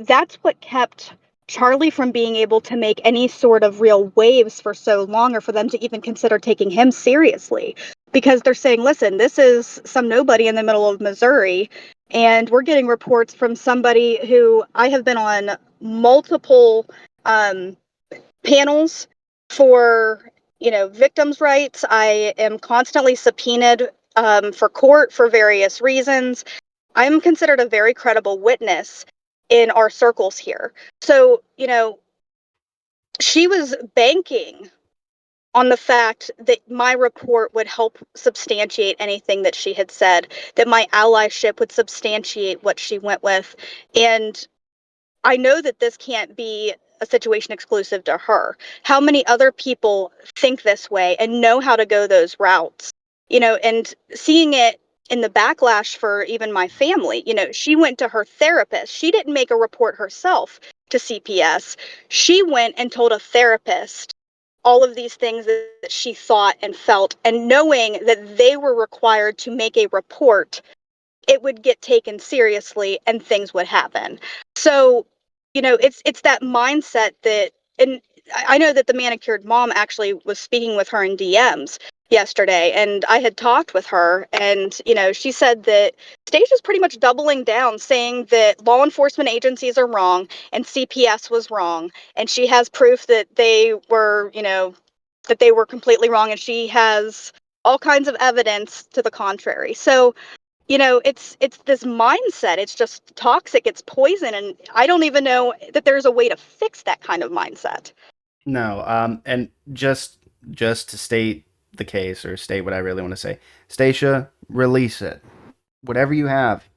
that's what kept Charlie from being able to make any sort of real waves for so long, or for them to even consider taking him seriously. Because they're saying, listen, this is some nobody in the middle of Missouri, and we're getting reports from somebody who I have been on multiple um, panels for, victims' rights. I am constantly subpoenaed for court for various reasons. I'm considered a very credible witness in our circles here. So, she was banking on the fact that my report would help substantiate anything that she had said, that my allyship would substantiate what she went with. And I know that this can't be a situation exclusive to her. How many other people think this way and know how to go those routes? And seeing it in the backlash for even my family, she went to her therapist. She didn't make a report herself to CPS. She went and told a therapist all of these things that she thought and felt, and knowing that they were required to make a report, it would get taken seriously and things would happen. So, it's that mindset that, and I know that the manicured mom actually was speaking with her in DMs yesterday, and I had talked with her, and she said that Stasia's pretty much doubling down, saying that law enforcement agencies are wrong and CPS was wrong, and she has proof that they were, completely wrong, and she has all kinds of evidence to the contrary. So, it's this mindset. It's just toxic. It's poison, and I don't even know that there's a way to fix that kind of mindset. no, and just to state, the case or state what I really want to say. Stacia, release it. Whatever you have,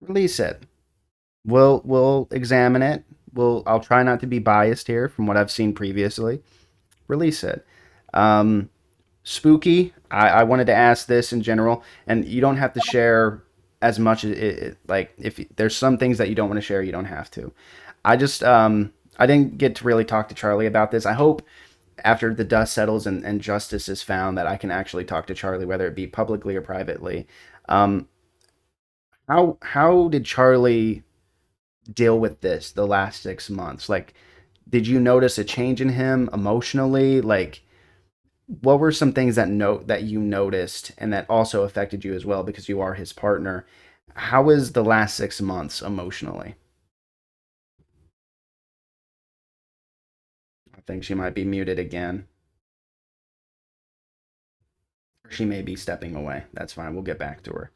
release it. We'll examine it. I'll try not to be biased here from what I've seen previously. Release it. Spooky, I wanted to ask this in general, and you don't have to share as much as like if there's some things that you don't want to share, you don't have to. I just I didn't get to really talk to Charlie about this. I hope after the dust settles and justice is found that I can actually talk to Charlie, whether it be publicly or privately. Um, how did Charlie deal with this the last 6 months? Like, did you notice a change in him emotionally? Like, what were some things that you noticed and that also affected you as well because you are his partner? How was the last 6 months emotionally? I think she might be muted again. She may be stepping away. That's fine. We'll get back to her.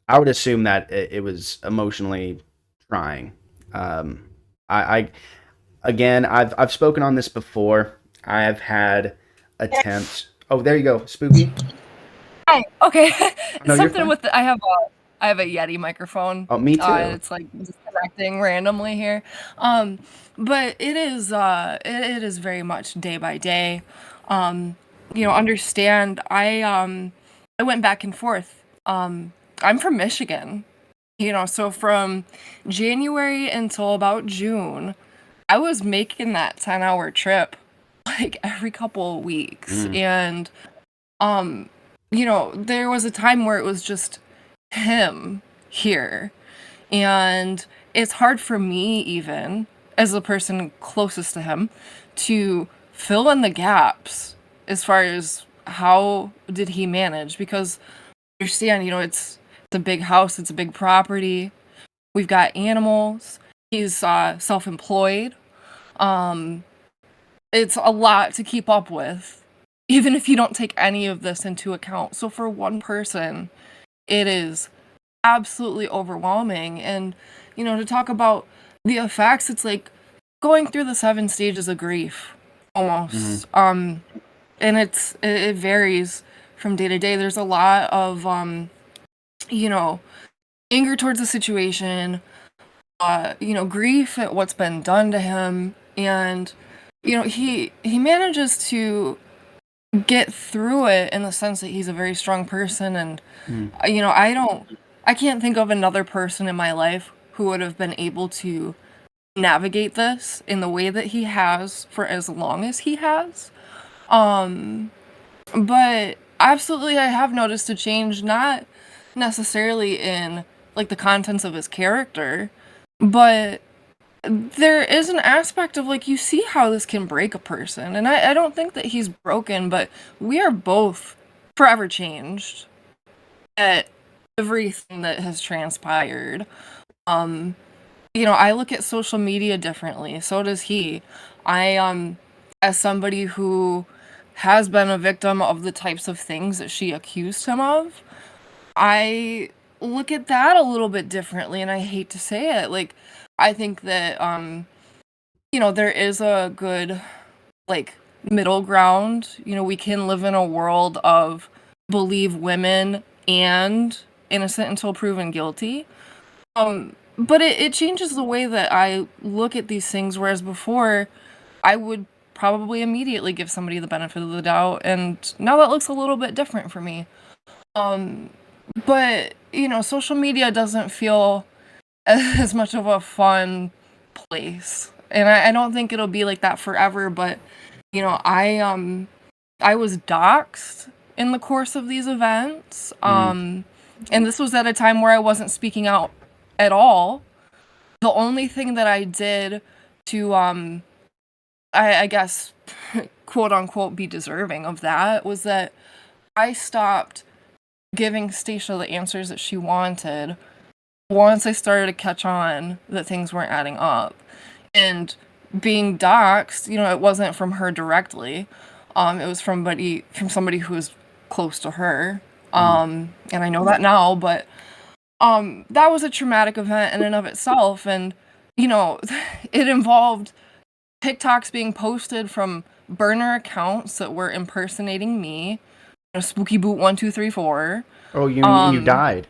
I would assume that it was emotionally trying. I again, I've spoken on this before. I have had attempts. Oh, there you go, Spooky. Hi. Okay. No, you're Something fine. with I have a Yeti microphone. Oh, me too. It's like disconnecting randomly here. But it is very much day by day. Understand I went back and forth. I'm from Michigan. So from January until about June, I was making that 10-hour trip like every couple of weeks. And there was a time where it was just him here. And it's hard for me, even as the person closest to him, to fill in the gaps as far as how did he manage. Because understand, it's a big house, it's a big property. We've got animals. He's self-employed. It's a lot to keep up with, even if you don't take any of this into account. So for one person, it is absolutely overwhelming. And, to talk about the effects, it's like going through the 7 stages of grief, almost. And it varies from day to day. There's a lot of, anger towards the situation, grief at what's been done to him. And, he manages to get through it in the sense that he's a very strong person. And, I can't think of another person in my life who would have been able to navigate this in the way that he has for as long as he has. But absolutely, I have noticed a change, not necessarily in like the contents of his character, but there is an aspect of like you see how this can break a person. And I don't think that he's broken, but we are both forever changed at everything that has transpired. I look at social media differently. So does he. As somebody who has been a victim of the types of things that she accused him of, I look at that a little bit differently, and I hate to say it. Like, I think that, there is a good, like, middle ground. We can live in a world of believe women and innocent until proven guilty. But it changes the way that I look at these things, whereas before, I would probably immediately give somebody the benefit of the doubt, and now that looks a little bit different for me. But, social media doesn't feel as much of a fun place. And I don't think it'll be like that forever, but, I was doxxed in the course of these events. And this was at a time where I wasn't speaking out at all. The only thing that I did to, I guess, quote unquote, be deserving of that was that I stopped giving Stacia the answers that she wanted once I started to catch on that things weren't adding up. And being doxxed, it wasn't from her directly. It was from somebody who was close to her. And I know that now, but that was a traumatic event in and of itself. And, it involved TikToks being posted from burner accounts that were impersonating me. Spooky Boot 1234. Oh, you Um, died.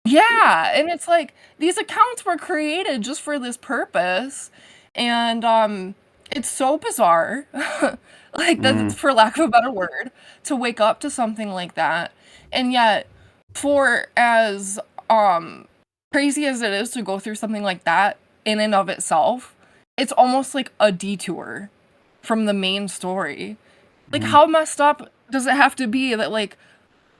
Yeah, and it's like these accounts were created just for this purpose, and it's so bizarre, like that's for lack of a better word, to wake up to something like that, and yet for as crazy as it is to go through something like that in and of itself, it's almost like a detour from the main story. Like, how messed up does it have to be that like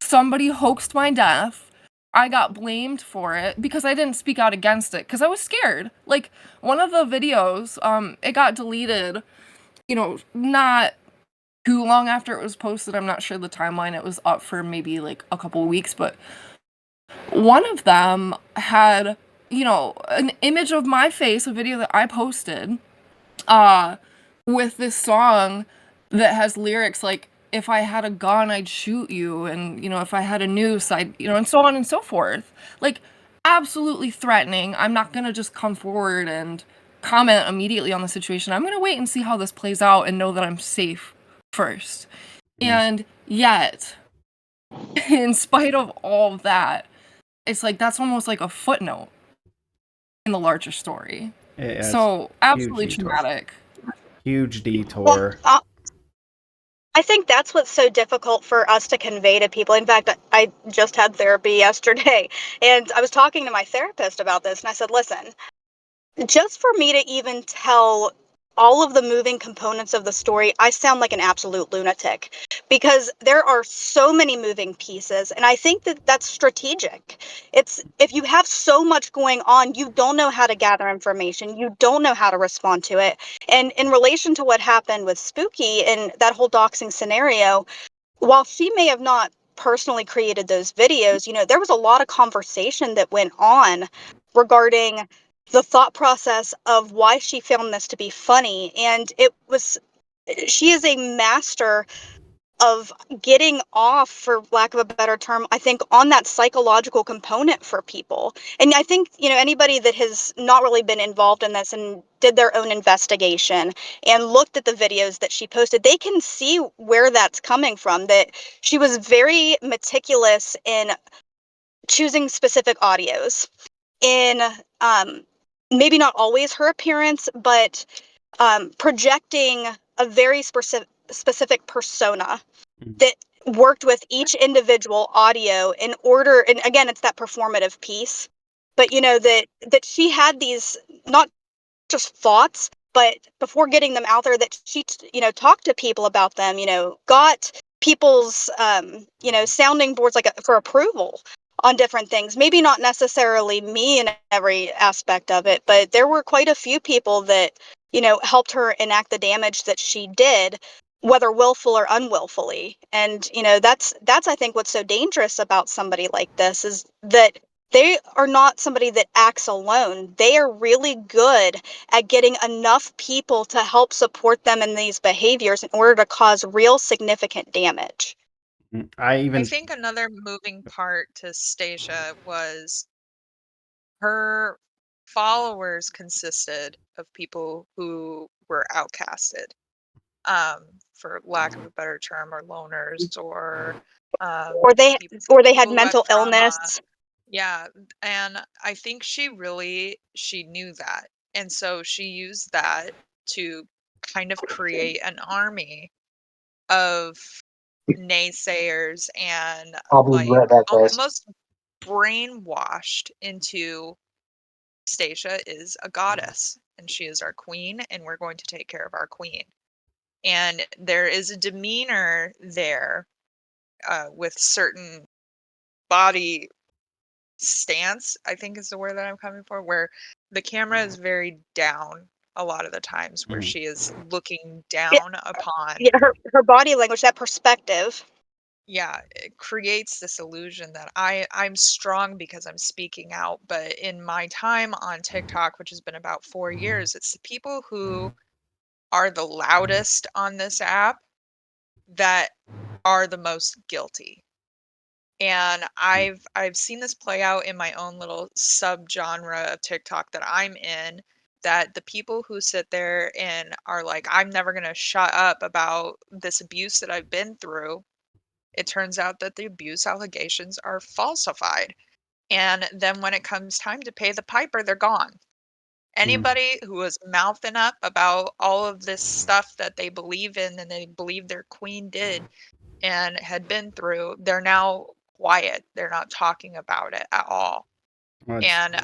somebody hoaxed my death? I got blamed for it because I didn't speak out against it because I was scared. Like, one of the videos, it got deleted, not too long after it was posted. I'm not sure the timeline. It was up for maybe like a couple weeks, but one of them had, an image of my face, a video that I posted, with this song that has lyrics like, if I had a gun, I'd shoot you, and, if I had a noose, I'd, and so on and so forth. Like, absolutely threatening. I'm not gonna just come forward and comment immediately on the situation. I'm gonna wait and see how this plays out and know that I'm safe first. And yet, in spite of all of that, it's like that's almost like a footnote in the larger story. Yeah, So, absolutely huge detour. traumatic. Huge detour. Well, I think that's what's so difficult for us to convey to people. In fact, I just had therapy yesterday, and I was talking to my therapist about this, and I said, listen, just for me to even tell all of the moving components of the story, I sound like an absolute lunatic because there are so many moving pieces. And I think that that's strategic. It's if you have so much going on, you don't know how to gather information. You don't know how to respond to it. And in relation to what happened with Spooky and that whole doxing scenario, while she may have not personally created those videos, there was a lot of conversation that went on regarding the thought process of why she found this to be funny. And she is a master of getting off, for lack of a better term, I think, on that psychological component for people. And I think, anybody that has not really been involved in this and did their own investigation and looked at the videos that she posted, they can see where that's coming from, that she was very meticulous in choosing specific audios, in maybe not always her appearance, but projecting a very specific persona that worked with each individual audio in order, and again, it's that performative piece, but that she had these not just thoughts, but before getting them out there, that she talked to people about them, got people's sounding boards, like for approval on different things. Maybe not necessarily me in every aspect of it, but there were quite a few people that helped her enact the damage that she did, whether willful or unwillfully. And that's I think what's so dangerous about somebody like this is that they are not somebody that acts alone. They are really good at getting enough people to help support them in these behaviors in order to cause real significant damage. I think another moving part to Stacia was her followers consisted of people who were outcasted, for lack of a better term, or loners, or Or they had people who had mental trauma. illness. Yeah, and I think she knew that. And so she used that to kind of create an army of naysayers and I'll be like right back, guys. almost brainwashed into Stacia is a goddess and she is our queen and we're going to take care of our queen. And there is a demeanor there with certain body stance, I think is the word that I'm coming for, where the camera is very down a lot of the times, where she is looking down upon. Yeah, her body language, that perspective. Yeah, it creates this illusion that I'm strong because I'm speaking out. But in my time on TikTok, which has been about 4 years, it's the people who are the loudest on this app that are the most guilty. And I've seen this play out in my own little subgenre of TikTok that I'm in, that the people who sit there and are like, I'm never going to shut up about this abuse that I've been through, it turns out that the abuse allegations are falsified. And then when it comes time to pay the piper, they're gone. Anybody who was mouthing up about all of this stuff that they believe in and they believe their queen did and had been through, they're now quiet. They're not talking about it at all. Well, And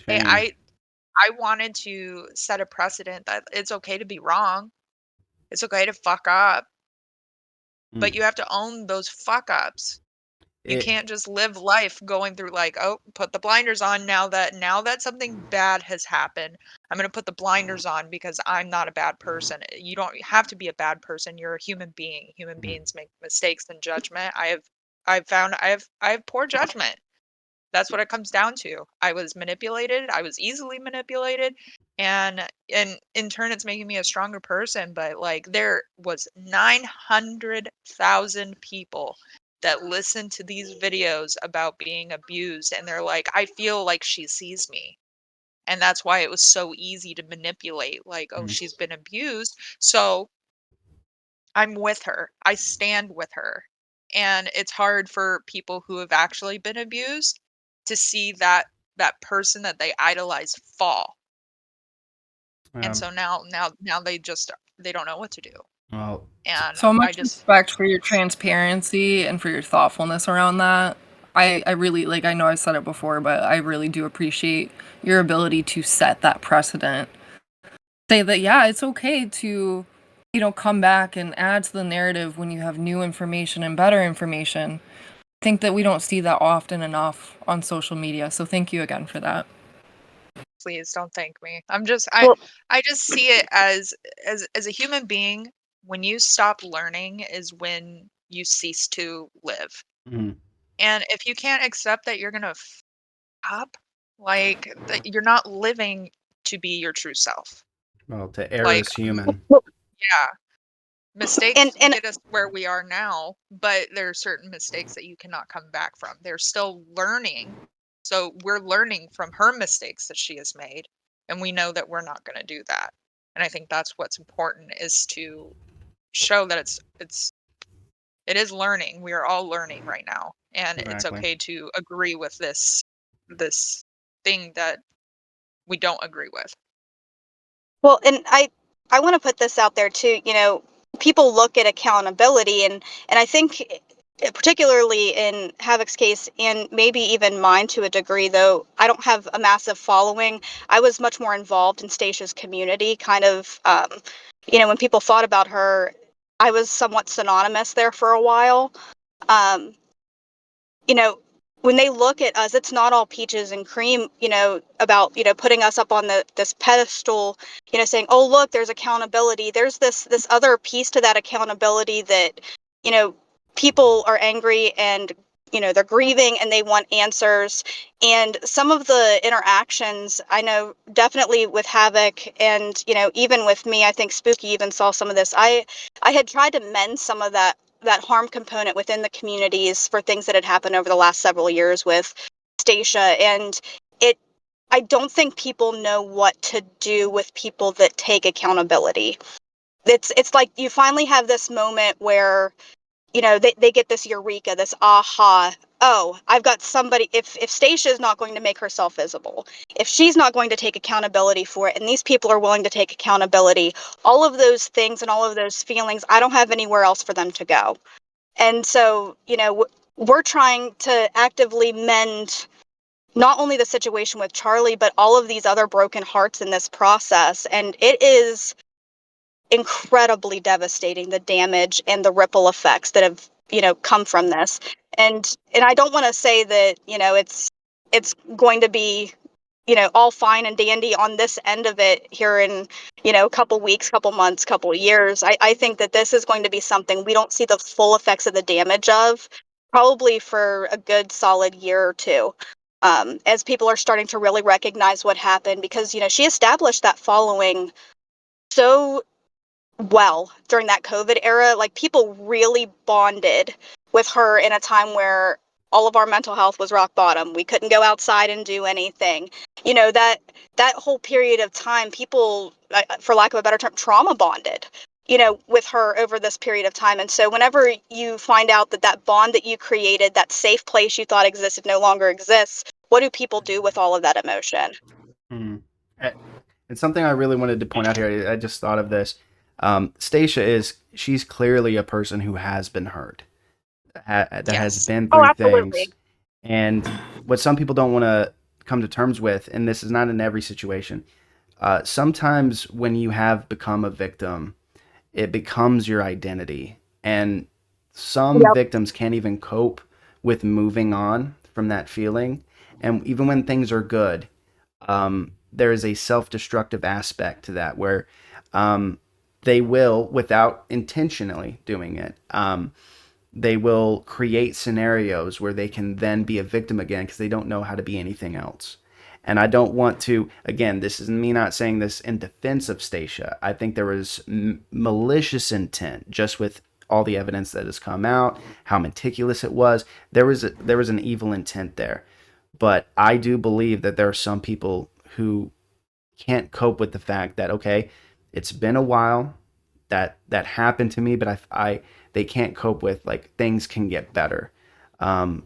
shame. I wanted to set a precedent that it's okay to be wrong. It's okay to fuck up, but you have to own those fuck ups. You can't just live life going through like, oh, put the blinders on now that something bad has happened. I'm going to put the blinders on because I'm not a bad person. You don't have to be a bad person. You're a human being. Human beings make mistakes and judgment. I've found I have poor judgment. That's what it comes down to. I was manipulated. I was easily manipulated. And in turn, it's making me a stronger person. But like, there was 900,000 people that listen to these videos about being abused. And they're like, I feel like she sees me. And that's why it was so easy to manipulate. Like, oh, she's been abused. So I'm with her. I stand with her. And it's hard for people who have actually been abused to see that person that they idolize fall. And so now they don't know what to do. Well, And So I much just respect for your transparency and for your thoughtfulness around that. I really, like, I know I said it before, but I really do appreciate your ability to set that precedent. Say that, yeah, it's okay to, come back and add to the narrative when you have new information and better information. I think that we don't see that often enough on social media. So thank you again for that. please don't thank me. I just see it as a human being, when you stop learning is when you cease to live. And if you can't accept that you're going to up, like, that you're not living to be your true self. well, to err Like, is human. yeah, mistakes And get us where we are now, but there are certain mistakes that you cannot come back from. They're still learning. So we're learning from her mistakes that she has made, and we know that we're not going to do that. And I think that's what's important, is to show that it is learning. We are all learning right now, and it's Exactly. okay to agree with this thing that we don't agree with. well, and I want to put this out there too. People look at accountability, and I think particularly in Havoc's case, and maybe even mine to a degree, though I don't have a massive following. I was much more involved in Stacia's community, kind of. When people thought about her, I was somewhat synonymous there for a while. Um, you know, when they look at us, it's not all peaches and cream, about, putting us up on this pedestal, saying, oh, look, there's accountability. There's this other piece to that accountability that, people are angry and, they're grieving and they want answers. And some of the interactions, I know definitely with Havoc and, even with me, I think Spooky even saw some of this. I had tried to mend some of that harm component within the communities for things that had happened over the last several years with Stacia. And I don't think people know what to do with people that take accountability. It's like you finally have this moment where, they get this eureka, this aha. Oh, I've got somebody. If Stacia is not going to make herself visible, if she's not going to take accountability for it, and these people are willing to take accountability, all of those things and all of those feelings, I don't have anywhere else for them to go. And so, we're trying to actively mend not only the situation with Charlie, but all of these other broken hearts in this process. And it is incredibly devastating, the damage and the ripple effects that have, come from this. And I don't want to say that, it's going to be, all fine and dandy on this end of it here in, a couple weeks, couple months, couple years. I think that this is going to be something we don't see the full effects of the damage of probably for a good solid year or two. As people are starting to really recognize what happened, because, she established that following so well during that COVID era. Like, people really bonded with her in a time where all of our mental health was rock bottom. We couldn't go outside and do anything. You know, that whole period of time, people, for lack of a better term, trauma bonded, you know, with her over this period of time. And so whenever you find out that that bond that you created, that safe place you thought existed, no longer exists, what do people do with all of that emotion? And something I really wanted to point out here, I just thought of this. Stacia she's clearly a person who has been hurt, that has Yes. been Oh, through absolutely. things. And what some people don't want to come to terms with, and this is not in every situation, sometimes when you have become a victim, it becomes your identity. And some Yep. victims can't even cope with moving on from that feeling. And even when things are good, there is a self-destructive aspect to that where they will, without intentionally doing it, they will create scenarios where they can then be a victim again because they don't know how to be anything else. And I don't want to, again, this is me not saying this in defense of Stacia. I think there was malicious intent just with all the evidence that has come out, how meticulous it was. There was an evil intent there. But I do believe that there are some people who can't cope with the fact that, okay, it's been a while that happened to me, but they can't cope with, like, things can get better.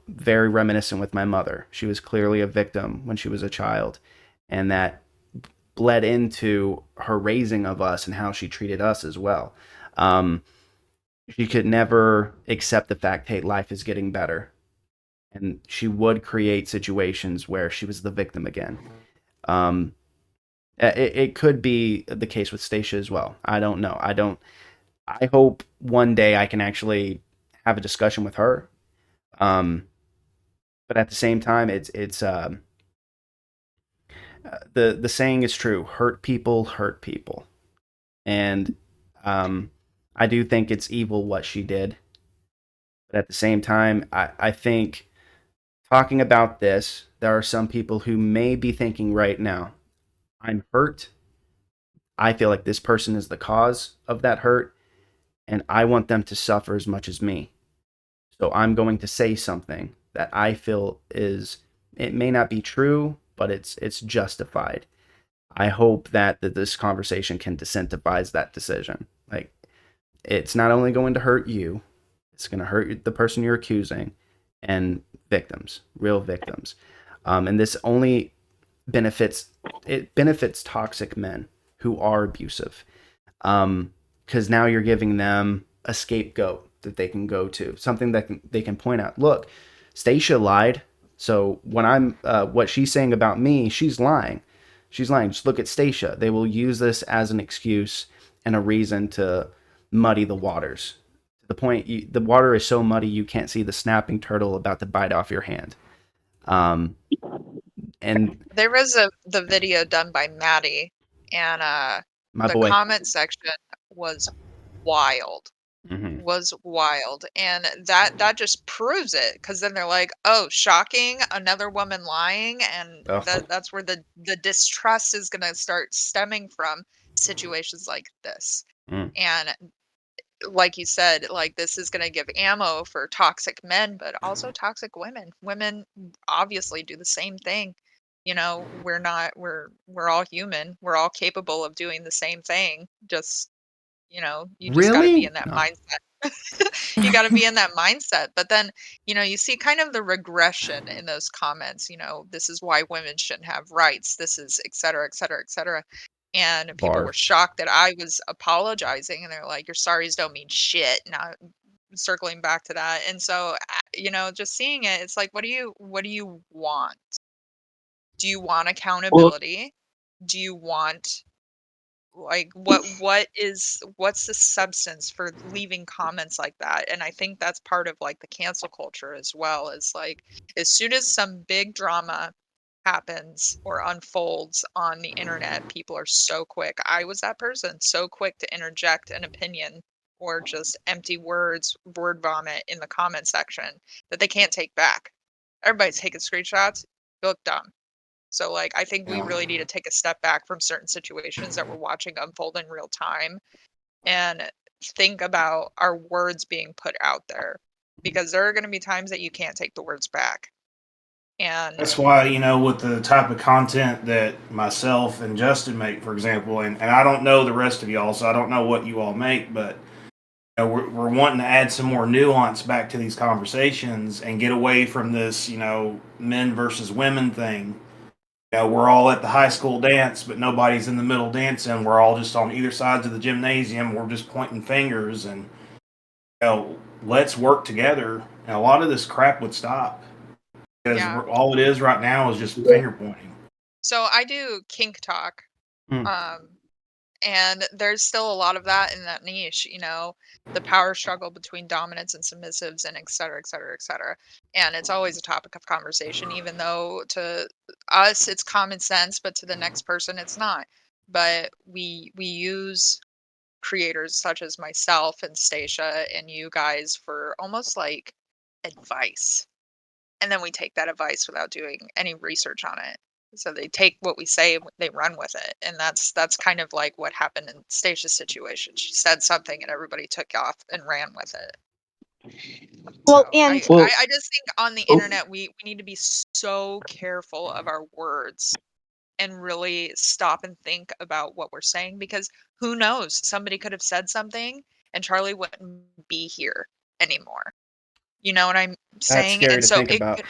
Very reminiscent with my mother. She was clearly a victim when she was a child, and that bled into her raising of us and how she treated us as well. She could never accept the fact, hey, life is getting better. And she would create situations where she was the victim again. It could be the case with Stacia as well. I don't know. I hope one day I can actually have a discussion with her. But at the same time, it's the saying is true. Hurt people. And I do think it's evil what she did. But at the same time, I think talking about this, there are some people who may be thinking right now, I'm hurt. I feel like this person is the cause of that hurt, and I want them to suffer as much as me. So I'm going to say something that I feel it may not be true, but it's justified. I hope that this conversation can desensitize that decision. Like, it's not only going to hurt you, it's going to hurt the person you're accusing and victims, real victims. And this only benefits toxic men who are abusive. Because now you're giving them a scapegoat that they can go to, something that they can point out. Look, Stacia lied. So when what she's saying about me, she's lying. She's lying. Just look at Stacia. They will use this as an excuse and a reason to muddy the waters. To the point, the water is so muddy you can't see the snapping turtle about to bite off your hand. And There was the video done by Maddie, and my the boy. comment section was wild. Mm-hmm. Was wild, and that just proves it, because then they're like, oh, shocking, another woman lying, and that's where the distrust is going to start stemming from situations like this. And like you said, like, this is going to give ammo for toxic men, but also toxic women obviously do the same thing. You know, we're all human, we're all capable of doing the same thing, just, you know, you just got to be Really? in that No. mindset. You got to be in that mindset. But then, you know, you see kind of the regression in those comments. You know, this is why women shouldn't have rights. This is et cetera, et cetera, et cetera. And people were shocked that I was apologizing, and they're like, your sorries don't mean shit. Now, circling back to that. And so, you know, just seeing it, it's like, what do you want? Do you want accountability? Do you want, like, what's the substance for leaving comments like that? And I think that's part of, like, the cancel culture as well, is like, as soon as some big drama happens or unfolds on the internet, people are so quick. I was that person, so quick to interject an opinion or just empty word vomit in the comment section that they can't take back. Everybody's taking screenshots. You look dumb. So, like, I think we really need to take a step back from certain situations that we're watching unfold in real time and think about our words being put out there. because there are going to be times that you can't take the words back. And That's why, with the type of content that myself and Justin make, for example, and I don't know the rest of y'all, so I don't know what you all make, but we're wanting to add some more nuance back to these conversations and get away from this, men versus women thing. We're all at the high school dance, but nobody's in the middle dancing. We're all just on either sides of the gymnasium. We're just pointing fingers, and let's work together. And a lot of this crap would stop. Because all it is right now is just finger pointing. So I do kink talk. And there's still a lot of that in that niche, the power struggle between dominants and submissives and et cetera, et cetera, et cetera. And it's always a topic of conversation, even though to us it's common sense, but to the next person it's not. But we use creators such as myself and Stacia and you guys for almost like advice. And then we take that advice without doing any research on it. So they take what we say, they run with it, and that's kind of like what happened in Stacey's situation. She said something, and everybody took off and ran with it. Well, So and I just think on the internet we need to be so careful of our words and really stop and think about what we're saying, because who knows? Somebody could have said something, and Charlie wouldn't be here anymore. You know what I'm That's saying? scary And to so think about.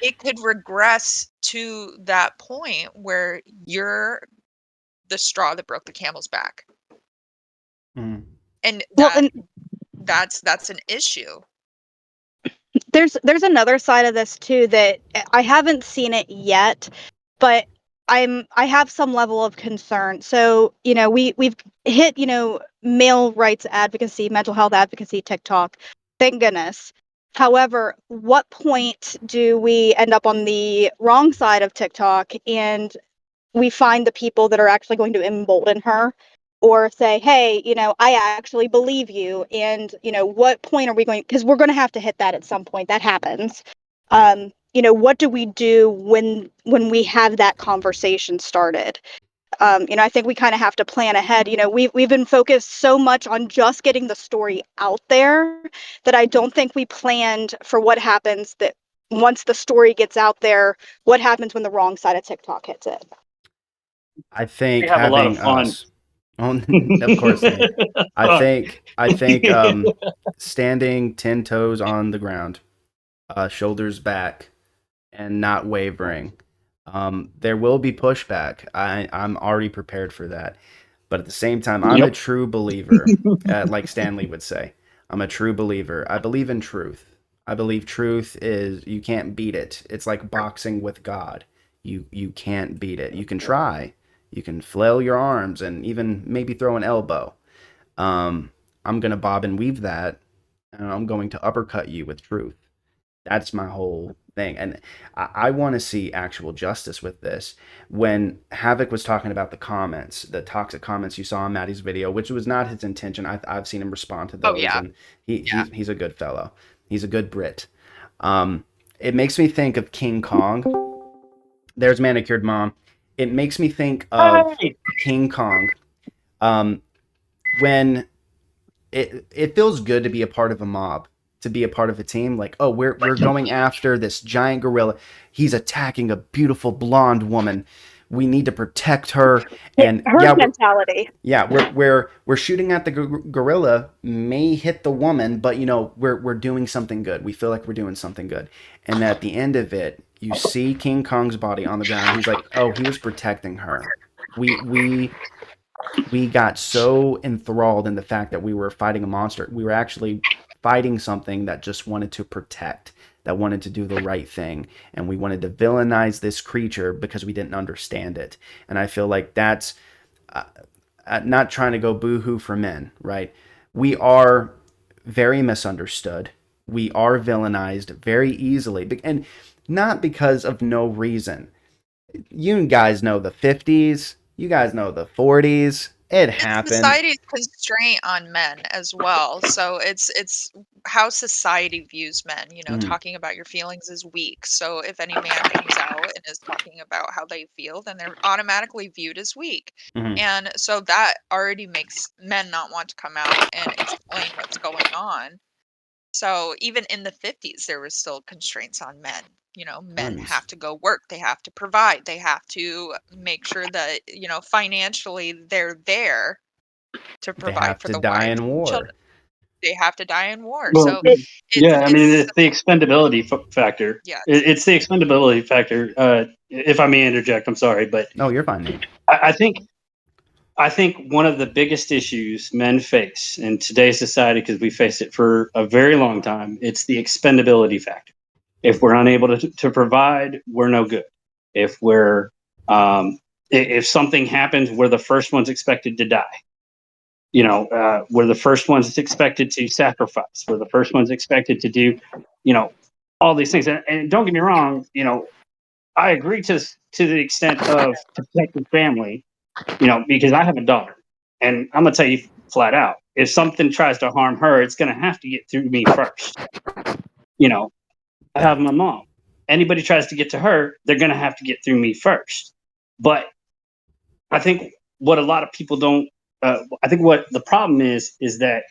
it could regress to that point where you're the straw that broke the camel's back. Mm. And well, and that's an issue. there's another side of this too that I haven't seen it yet, but I have some level of concern. So, we've hit, male rights advocacy, mental health advocacy, TikTok. Thank goodness. However, what point do we end up on the wrong side of TikTok and we find the people that are actually going to embolden her or say, hey, I actually believe you. And, what point are we going, because we're going to have to hit that at some point. That happens. What do we do when we have that conversation started? I think we kind of have to plan ahead. We've been focused so much on just getting the story out there that I don't think we planned for what happens that once the story gets out there, what happens when the wrong side of TikTok hits it. I think We have a lot having of fun. us, of course, Nate. I think standing 10 toes on the ground, shoulders back, and not wavering. There will be pushback. I'm already prepared for that. But at the same time, I'm a true believer, like Stanley would say. I'm a true believer. I believe in truth. I believe truth is, you can't beat it. It's like boxing with God. You can't beat it. You can try. You can flail your arms and even maybe throw an elbow. I'm going to bob and weave that, and I'm going to uppercut you with truth. That's my whole thing. And I want to see actual justice with this. When Havoc was talking about the comments, the toxic comments you saw in Maddie's video, which was not his intention. I've seen him respond to those. Oh, yeah. And he's a good fellow. He's a good Brit. It makes me think of King Kong. There's Manicured Mom. It makes me think of King Kong. When it feels good to be a part of a mob, to be a part of a team. Like, oh, we're going after this giant gorilla. He's attacking a beautiful blonde woman. We need to protect her. And her mentality. We're shooting at the gorilla. May hit the woman, but we're doing something good. We feel like we're doing something good. And at the end of it, you see King Kong's body on the ground. He's like, oh, he was protecting her. We got so enthralled in the fact that we were fighting a monster. We were actually fighting something that just wanted to protect, that wanted to do the right thing. And we wanted to villainize this creature because we didn't understand it. And I feel like that's not trying to go boo-hoo for men, right? We are very misunderstood. We are villainized very easily. And not because of no reason. You guys know the 50s. You guys know the 40s. It happened. It's society's constraint on men as well. So it's how society views men. Talking about your feelings is weak. So if any man comes out and is talking about how they feel, then they're automatically viewed as weak. And so that already makes men not want to come out and explain what's going on. So even in the 50s, there was still constraints on men. Men Tons. have to go work, they have to provide, they have to make sure that, financially they're there to They provide have for to the die wife in and war. children. They have to die in war. Well, So It, it's yeah, I mean, it's it's the expendability factor. yes. It's the expendability factor. If I may interject, I'm sorry, but Oh, you're fine, Nate. I think one of the biggest issues men face in today's society, because we face it for a very long time, it's the expendability factor. If we're unable to provide, we're no good. If we're if something happens, we're the first ones expected to die. We're the first ones expected to sacrifice. We're the first ones expected to do, all these things. And don't get me wrong, I agree to the extent of protecting family, because I have a daughter, and I'm gonna tell you flat out, if something tries to harm her, it's gonna have to get through me first. You know, I have Fact. my mom. Anybody tries to get to her, they're gonna have to get through me first. But I think what a lot of people don't. I think what the problem is that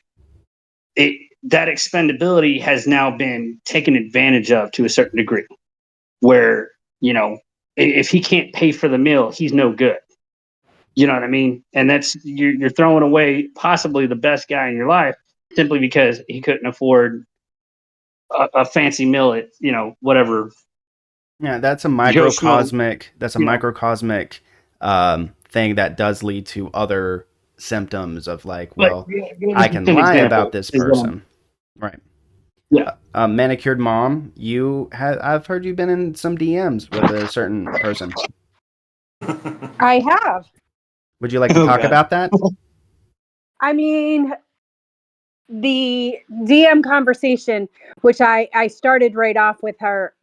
that expendability has now been taken advantage of to a certain degree, where if he can't pay for the meal, he's no good. You know what I mean? And that's you're throwing away possibly the best guy in your life simply because he couldn't afford a fancy meal at whatever Yeah, that's a Joe Schmo. microcosmic. That's a You know, microcosmic thing that does lead to other symptoms of like, but well, yeah, I just can an lie about example this is person, right? yeah. Manicured mom, I've heard you've been in some DMs with a certain person. I have. Would you like to Oh talk god. about that? I mean, the DM conversation, which I started right off with her,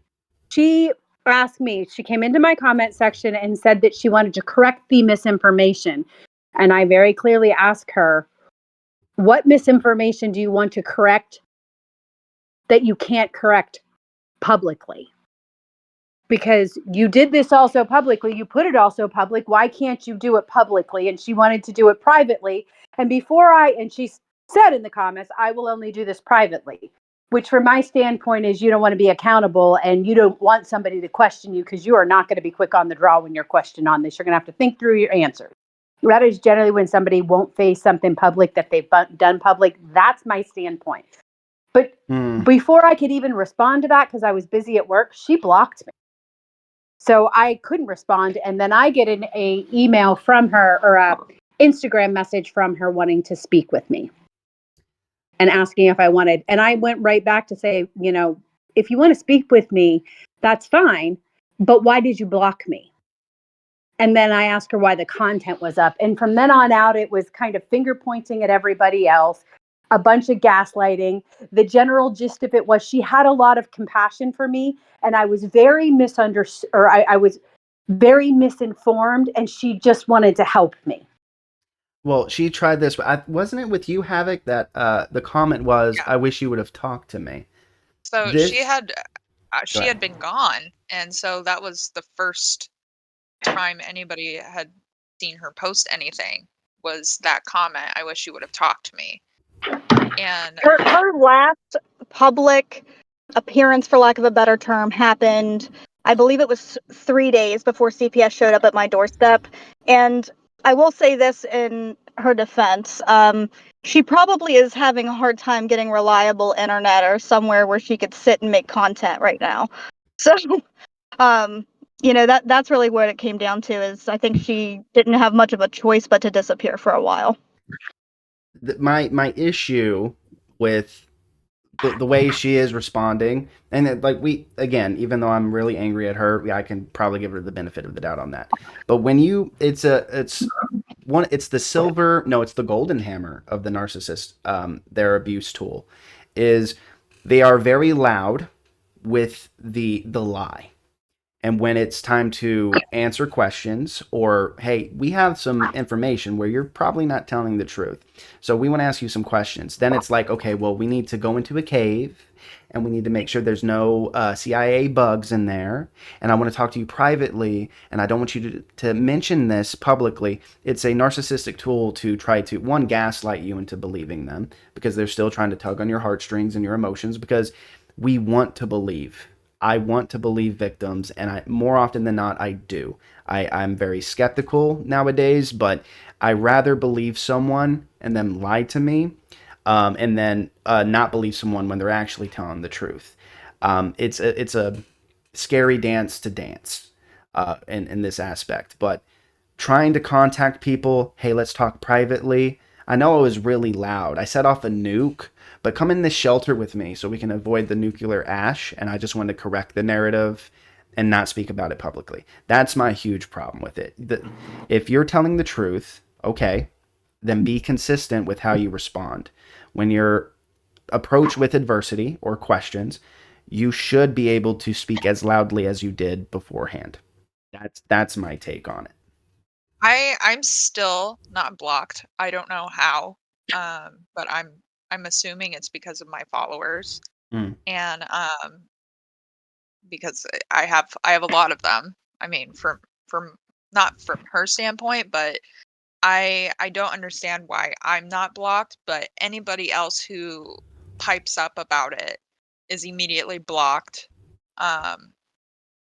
she asked me, she came into my comment section and said that she wanted to correct the misinformation. And I very clearly asked her, what misinformation do you want to correct that you can't correct publicly? Because you did this also publicly, you put it also public. Why can't you do it publicly? And she wanted to do it privately. And she said in the comments, I will only do this privately, which from my standpoint is you don't want to be accountable and you don't want somebody to question you because you are not going to be quick on the draw when you're questioned on this. You're going to have to think through your answers. That is generally when somebody won't face something public that they've done public. That's my standpoint. But before I could even respond to that, because I was busy at work, she blocked me. So I couldn't respond. And then I get an email from her or a Instagram message from her wanting to speak with me and asking if I wanted. And I went right back to say, if you want to speak with me, that's fine. But why did you block me? And then I asked her why the content was up. And from then on out, it was kind of finger pointing at everybody else, a bunch of gaslighting. The general gist of it was she had a lot of compassion for me. And I was very misunderstood, or I was very misinformed. And she just wanted to help me. Well, she tried this. Wasn't it with you, Havoc? That the comment was, Yeah. "I wish you would have talked to me." So This. she had been gone, and so that was the first time anybody had seen her post anything, was that comment, I wish you would have talked to me. And her last public appearance, for lack of a better term, happened, I believe it was 3 days before CPS showed up at my doorstep. And I will say this in her defense. She probably is having a hard time getting reliable internet or somewhere where she could sit and make content right now. So, that's really what it came down to, is I think she didn't have much of a choice but to disappear for a while. My issue with the way she is responding, and even though I'm really angry at her, I can probably give her the benefit of the doubt on that. But when it's the golden hammer of the narcissist, their abuse tool is they are very loud with the lie. And when it's time to answer questions, or hey, we have some information where you're probably not telling the truth, so we want to ask you some questions, then it's like, okay, well, we need to go into a cave and we need to make sure there's no CIA bugs in there. And I want to talk to you privately, and I don't want you to mention this publicly. It's a narcissistic tool to try to, one, gaslight you into believing them, because they're still trying to tug on your heartstrings and your emotions, because we want to believe. I want to believe victims, and more often than not, I do. I'm very skeptical nowadays, but I rather believe someone and them lie to me, and then not believe someone when they're actually telling the truth. It's a scary dance to dance in this aspect, but trying to contact people, hey, let's talk privately. I know it was really loud. I set off a nuke, but come in this shelter with me so we can avoid the nuclear ash. And I just wanted to correct the narrative and not speak about it publicly. That's my huge problem with it. If you're telling the truth, okay, then be consistent with how you respond. When you're approached with adversity or questions, you should be able to speak as loudly as you did beforehand. That's my take on it. I'm still not blocked. I don't know how, but I'm assuming it's because of my followers, Mm. and because I have a lot of them. I mean, from not from her standpoint, but I don't understand why I'm not blocked, but anybody else who pipes up about it is immediately blocked.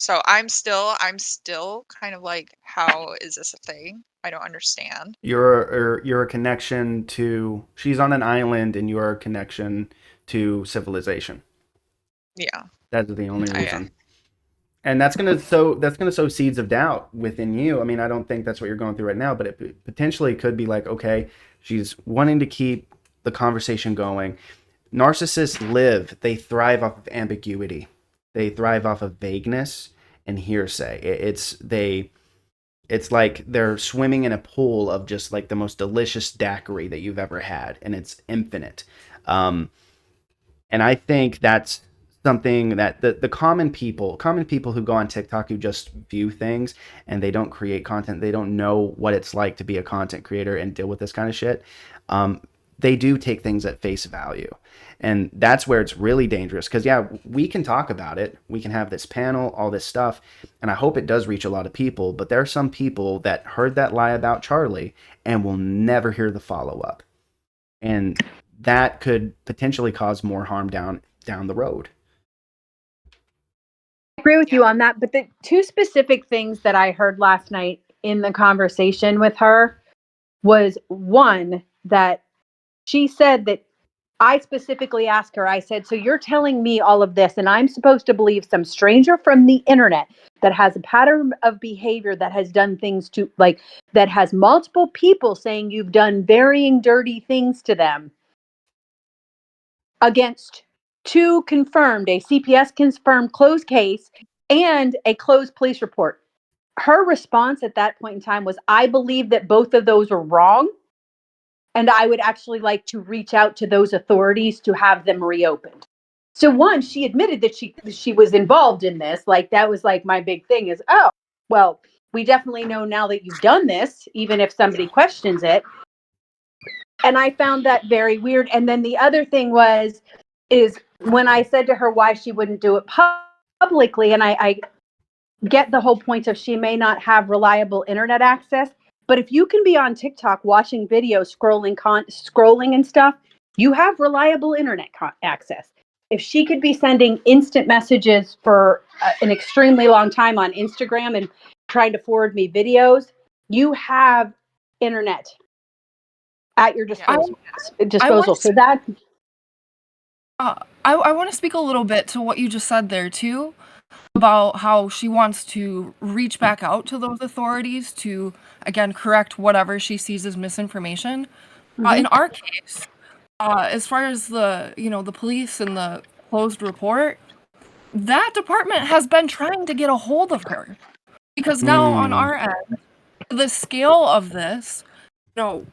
So I'm still kind of like, how is this a thing? I don't understand. You're a connection to. She's on an island, and you're a connection to civilization. Yeah. That's the only I reason. And that's gonna sow seeds of doubt within you. I mean, I don't think that's what you're going through right now, but it potentially could be like, okay, she's wanting to keep the conversation going. Narcissists they thrive off of ambiguity. They thrive off of vagueness and hearsay. It's like they're swimming in a pool of just like the most delicious daiquiri that you've ever had, and it's infinite. Um, and I think that's something that the common people who go on TikTok, who just view things and they don't create content, they don't know what it's like to be a content creator and deal with this kind of shit. They do take things at face value. And that's where it's really dangerous, because yeah, we can talk about it. We can have this panel, all this stuff, and I hope it does reach a lot of people. But there are some people that heard that lie about Charlie and will never hear the follow-up. And that could potentially cause more harm down the road. I agree with Yeah. you on that. But the two specific things that I heard last night in the conversation with her was, one, that she said that I specifically asked her, I said, so you're telling me all of this, and I'm supposed to believe some stranger from the internet that has a pattern of behavior, that has done things to, like, that has multiple people saying you've done varying dirty things to them, against two confirmed, a CPS confirmed closed case and a closed police report. Her response at that point in time was, I believe that both of those are wrong, and I would actually like to reach out to those authorities to have them reopened. So one, she admitted that she was involved in this. Like, that was like my big thing is, oh, well, we definitely know now that you've done this, even if somebody questions it. And I found that very weird. And then the other thing is when I said to her why she wouldn't do it publicly, and I get the whole point of she may not have reliable internet access, but if you can be on TikTok watching videos, scrolling and stuff, you have reliable internet access. If she could be sending instant messages for an extremely long time on Instagram and trying to forward me videos, you have internet at your disposal. So that I want to speak a little bit to what you just said there too, about how she wants to reach back out to those authorities to, again, correct whatever she sees as misinformation. In our case, as far as the police and the closed report, that department has been trying to get a hold of her, because now on our end, the scale of this,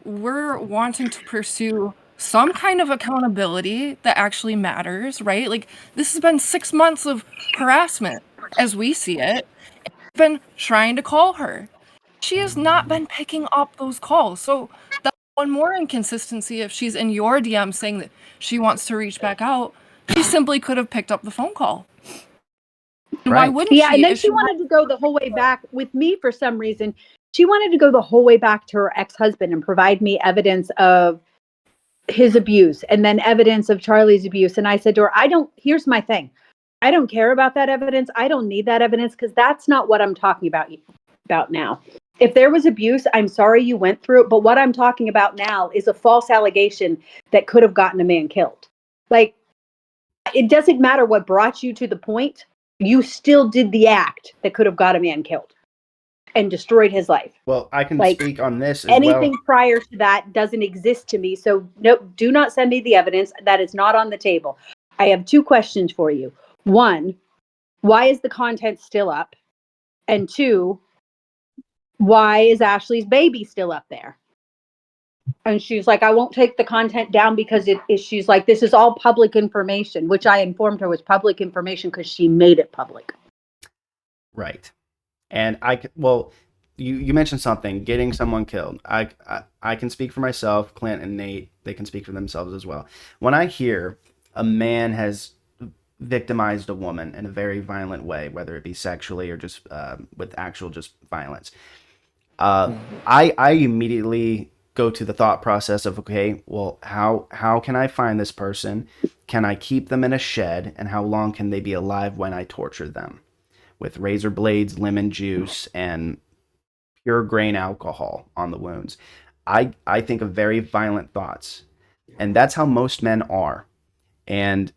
we're wanting to pursue some kind of accountability that actually matters, right? Like, this has been 6 months of harassment as we see it. been trying to call her. She has not been picking up those calls. So that's one more inconsistency. If she's in your DM saying that she wants to reach back out, she simply could have picked up the phone call. And why Right. wouldn't Yeah, she? and then If she wanted to go the whole way back with me for some reason. She wanted to go the whole way back to her ex-husband and provide me evidence of his abuse and then evidence of Charlie's abuse. And I said to her, here's my thing. I don't care about that evidence. I don't need that evidence because that's not what I'm talking about now. If there was abuse, I'm sorry you went through it. But what I'm talking about now is a false allegation that could have gotten a man killed. Like, it doesn't matter what brought you to the point. You still did the act that could have got a man killed and destroyed his life. Well, I can Like, speak on this as anything well. prior to that doesn't exist to me. So no, do not send me the evidence. That is not on the table. I have two questions for you. One, why is the content still up? And two, why is Ashley's baby still up there? And she's like, I won't take the content down because she's like, this is all public information, which I informed her was public information because she made it public. Right. And you mentioned something, getting someone killed. I can speak for myself. Clint and Nate, they can speak for themselves as well. When I hear a man has victimized a woman in a very violent way, whether it be sexually or just with actual just violence, I immediately go to the thought process of, okay, well, how can I find this person? Can I keep them in a shed? And how long can they be alive when I torture them with razor blades, lemon juice, and pure grain alcohol on the wounds? I think of very violent thoughts, and that's how most men are. And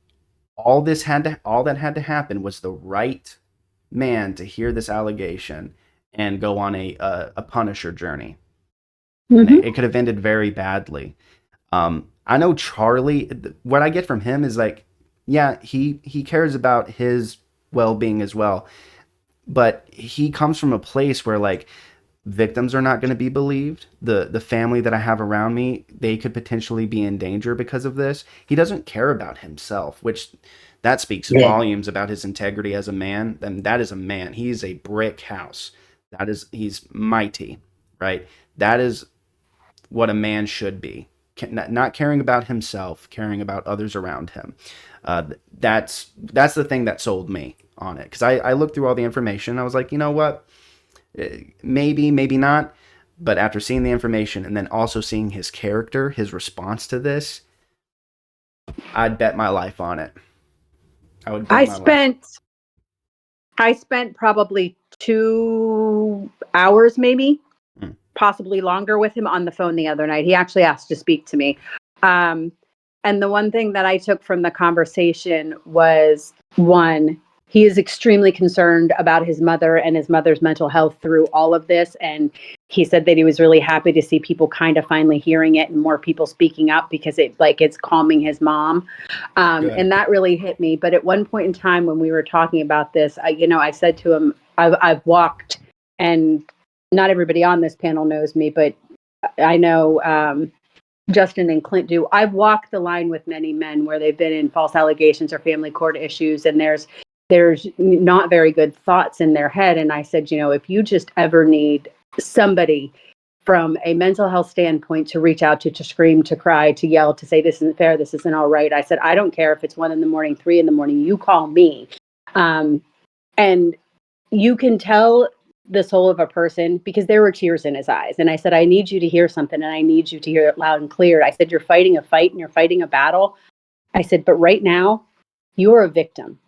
all that had to happen was the right man to hear this allegation and go on a Punisher journey. Mm-hmm. It could have ended very badly. I know Charlie, what I get from him is like, yeah, he cares about his well-being as well, but he comes from a place where, like, victims are not going to be believed. The family that I have around me, they could potentially be in danger because of this. He doesn't care about himself, which that speaks volumes about his integrity as a man. And that is a man. He is a brick house. He's mighty, right? That is what a man should be. Not caring about himself, caring about others around him. That's the thing that sold me on it. Because I looked through all the information. I was like, you know what? Maybe not. But after seeing the information and then also seeing his character, his response to this, I'd bet my life on it. I spent probably 2 hours, maybe, possibly longer, with him on the phone the other night. He actually asked to speak to me. And the one thing that I took from the conversation was, one, he is extremely concerned about his mother and his mother's mental health through all of this. And he said that he was really happy to see people kind of finally hearing it and more people speaking up because it's calming his mom. And that really hit me. But at one point in time when we were talking about this, I said to him, I've walked, and not everybody on this panel knows me, but I know Justin and Clint do. I've walked the line with many men where they've been in false allegations or family court issues, and there's not very good thoughts in their head. And I said, if you just ever need somebody from a mental health standpoint to reach out to scream, to cry, to yell, to say, this isn't fair, this isn't all right. I said, I don't care if it's 1 a.m, 3 a.m, you call me. And you can tell the soul of a person because there were tears in his eyes. And I said, I need you to hear something, and I need you to hear it loud and clear. I said, you're fighting a fight and you're fighting a battle. I said, but right now you're a victim.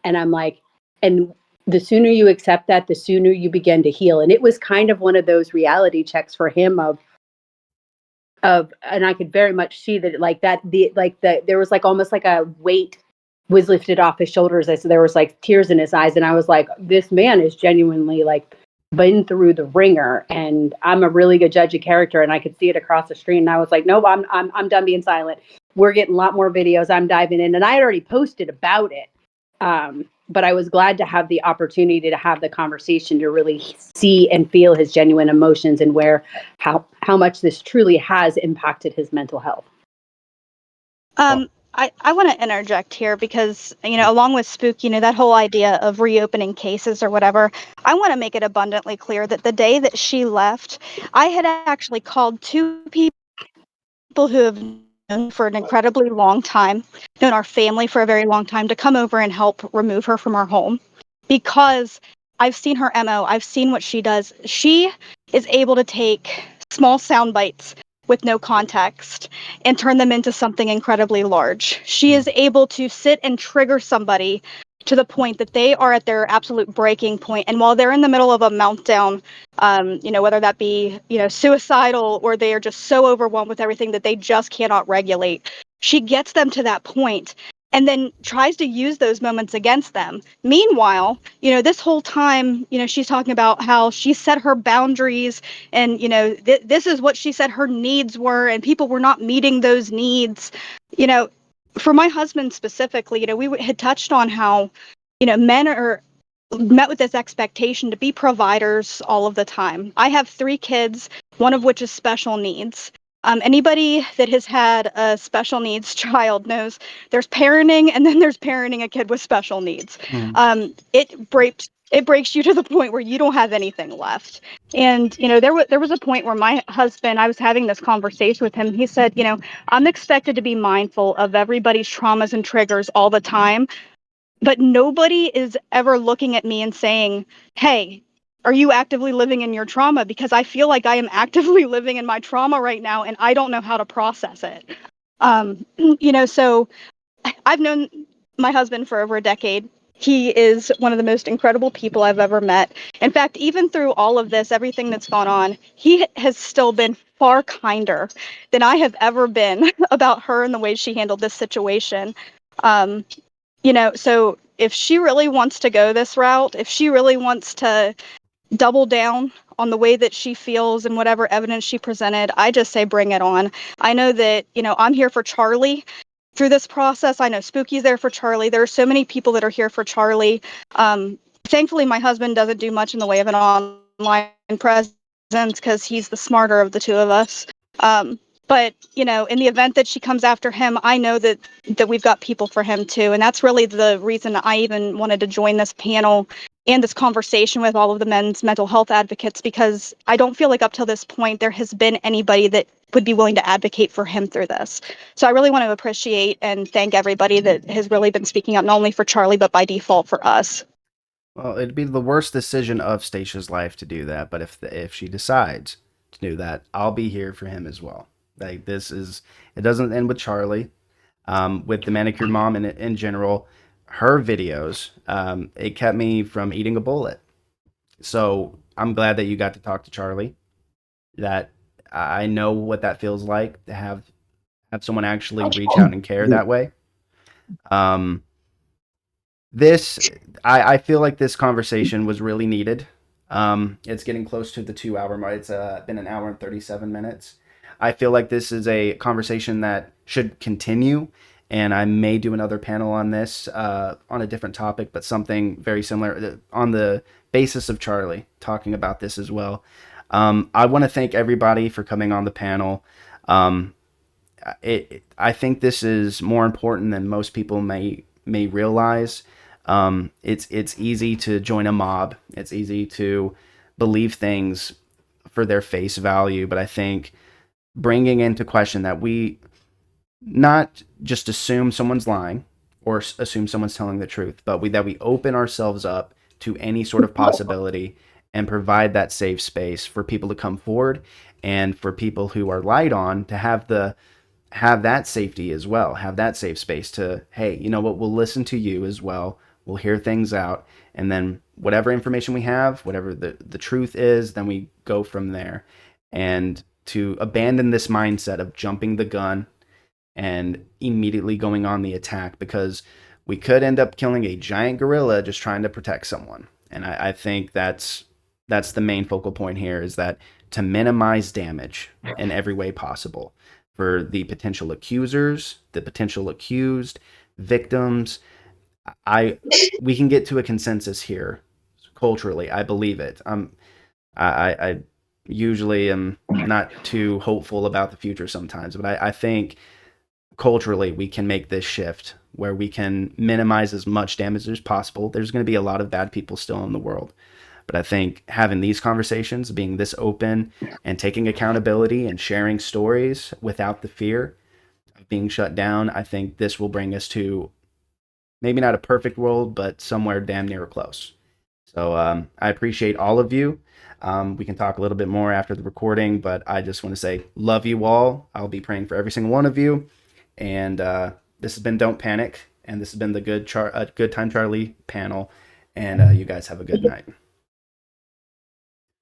And I'm like, and the sooner you accept that, the sooner you begin to heal. And it was kind of one of those reality checks for him of, and I could very much see that, like that, there was like almost like a weight was lifted off his shoulders. I said, there was like tears in his eyes. And I was like, this man is genuinely like been through the ringer, and I'm a really good judge of character. And I could see it across the screen. And I was like, nope, I'm done being silent. We're getting a lot more videos. I'm diving in, and I had already posted about it. But I was glad to have the opportunity to have the conversation to really see and feel his genuine emotions and how much this truly has impacted his mental health. I want to interject here because, along with Spook, that whole idea of reopening cases or whatever, I want to make it abundantly clear that the day that she left, I had actually called two people who have known for an incredibly long time, known our family for a very long time, to come over and help remove her from our home because I've seen her MO. I've seen what she does. She is able to take small sound bites with no context and turn them into something incredibly large. She is able to sit and trigger somebody to the point that they are at their absolute breaking point. And while they're in the middle of a meltdown, whether that be, suicidal or they are just so overwhelmed with everything that they just cannot regulate, she gets them to that point and then tries to use those moments against them. Meanwhile, this whole time, she's talking about how she set her boundaries and, this is what she said her needs were and people were not meeting those needs. For my husband specifically, we had touched on how, men are met with this expectation to be providers all of the time. I have 3 kids, one of which is special needs. Anybody that has had a special needs child knows there's parenting and then there's parenting a kid with special needs. It breaks you to the point where you don't have anything left. And there was a point where my husband, I was having this conversation with him. He said, I'm expected to be mindful of everybody's traumas and triggers all the time, but nobody is ever looking at me and saying, hey, are you actively living in your trauma? Because I feel like I am actively living in my trauma right now and I don't know how to process it. So I've known my husband for over a decade. He is one of the most incredible people I've ever met. In fact, even through all of this, everything that's gone on, he has still been far kinder than I have ever been about her and the way she handled this situation. So if she really wants to go this route, if she really wants to double down on the way that she feels and whatever evidence she presented, I just say bring it on. I know that, I'm here for Charlie through this process. I know Spooky's there for Charlie. There are so many people that are here for Charlie. Thankfully, my husband doesn't do much in the way of an online presence because he's the smarter of the two of us. But, in the event that she comes after him, I know that we've got people for him too. And that's really the reason I even wanted to join this panel and this conversation with all of the men's mental health advocates, because I don't feel like up till this point there has been anybody that would be willing to advocate for him through this. So I really want to appreciate and thank everybody that has really been speaking up, not only for Charlie, but by default for us. Well, it'd be the worst decision of Stacia's life to do that, but if she decides to do that, I'll be here for him as well. Like it doesn't end with Charlie. With the manicured mom in general, her videos, it kept me from eating a bullet. So I'm glad that you got to talk to Charlie. That I know what that feels like to have someone actually reach out and care that way. Um, this I feel like this conversation was really needed. It's getting close to the 2 hour mark. It's been an hour and 37 minutes. I feel like this is a conversation that should continue, and I may do another panel on this on a different topic, but something very similar on the basis of Charlie talking about this as well. I want to thank everybody for coming on the panel. I think this is more important than most people may realize. It's easy to join a mob. It's easy to believe things for their face value, but I think bringing into question that we not just assume someone's lying or assume someone's telling the truth, but that we open ourselves up to any sort of possibility and provide that safe space for people to come forward and for people who are lied on to have that safety as well, have that safe space to, hey, you know what, we'll listen to you as well. We'll hear things out. And then whatever information we have, whatever the truth is, then we go from there. And to abandon this mindset of jumping the gun and immediately going on the attack, because we could end up killing a giant gorilla just trying to protect someone. And I think that's the main focal point here, is that to minimize damage in every way possible for the potential accusers, the potential accused, victims. We can get to a consensus here culturally. I believe it. I usually am not too hopeful about the future sometimes, but I think culturally we can make this shift where we can minimize as much damage as possible. There's going to be a lot of bad people still in the world. But I think having these conversations, being this open and taking accountability and sharing stories without the fear of being shut down, I think this will bring us to maybe not a perfect world, but somewhere damn near close. So I appreciate all of you. We can talk a little bit more after the recording, but I just want to say love you all. I'll be praying for every single one of you. And this has been Don't Panic, and this has been the Good Time Charley panel. And you guys have a good night.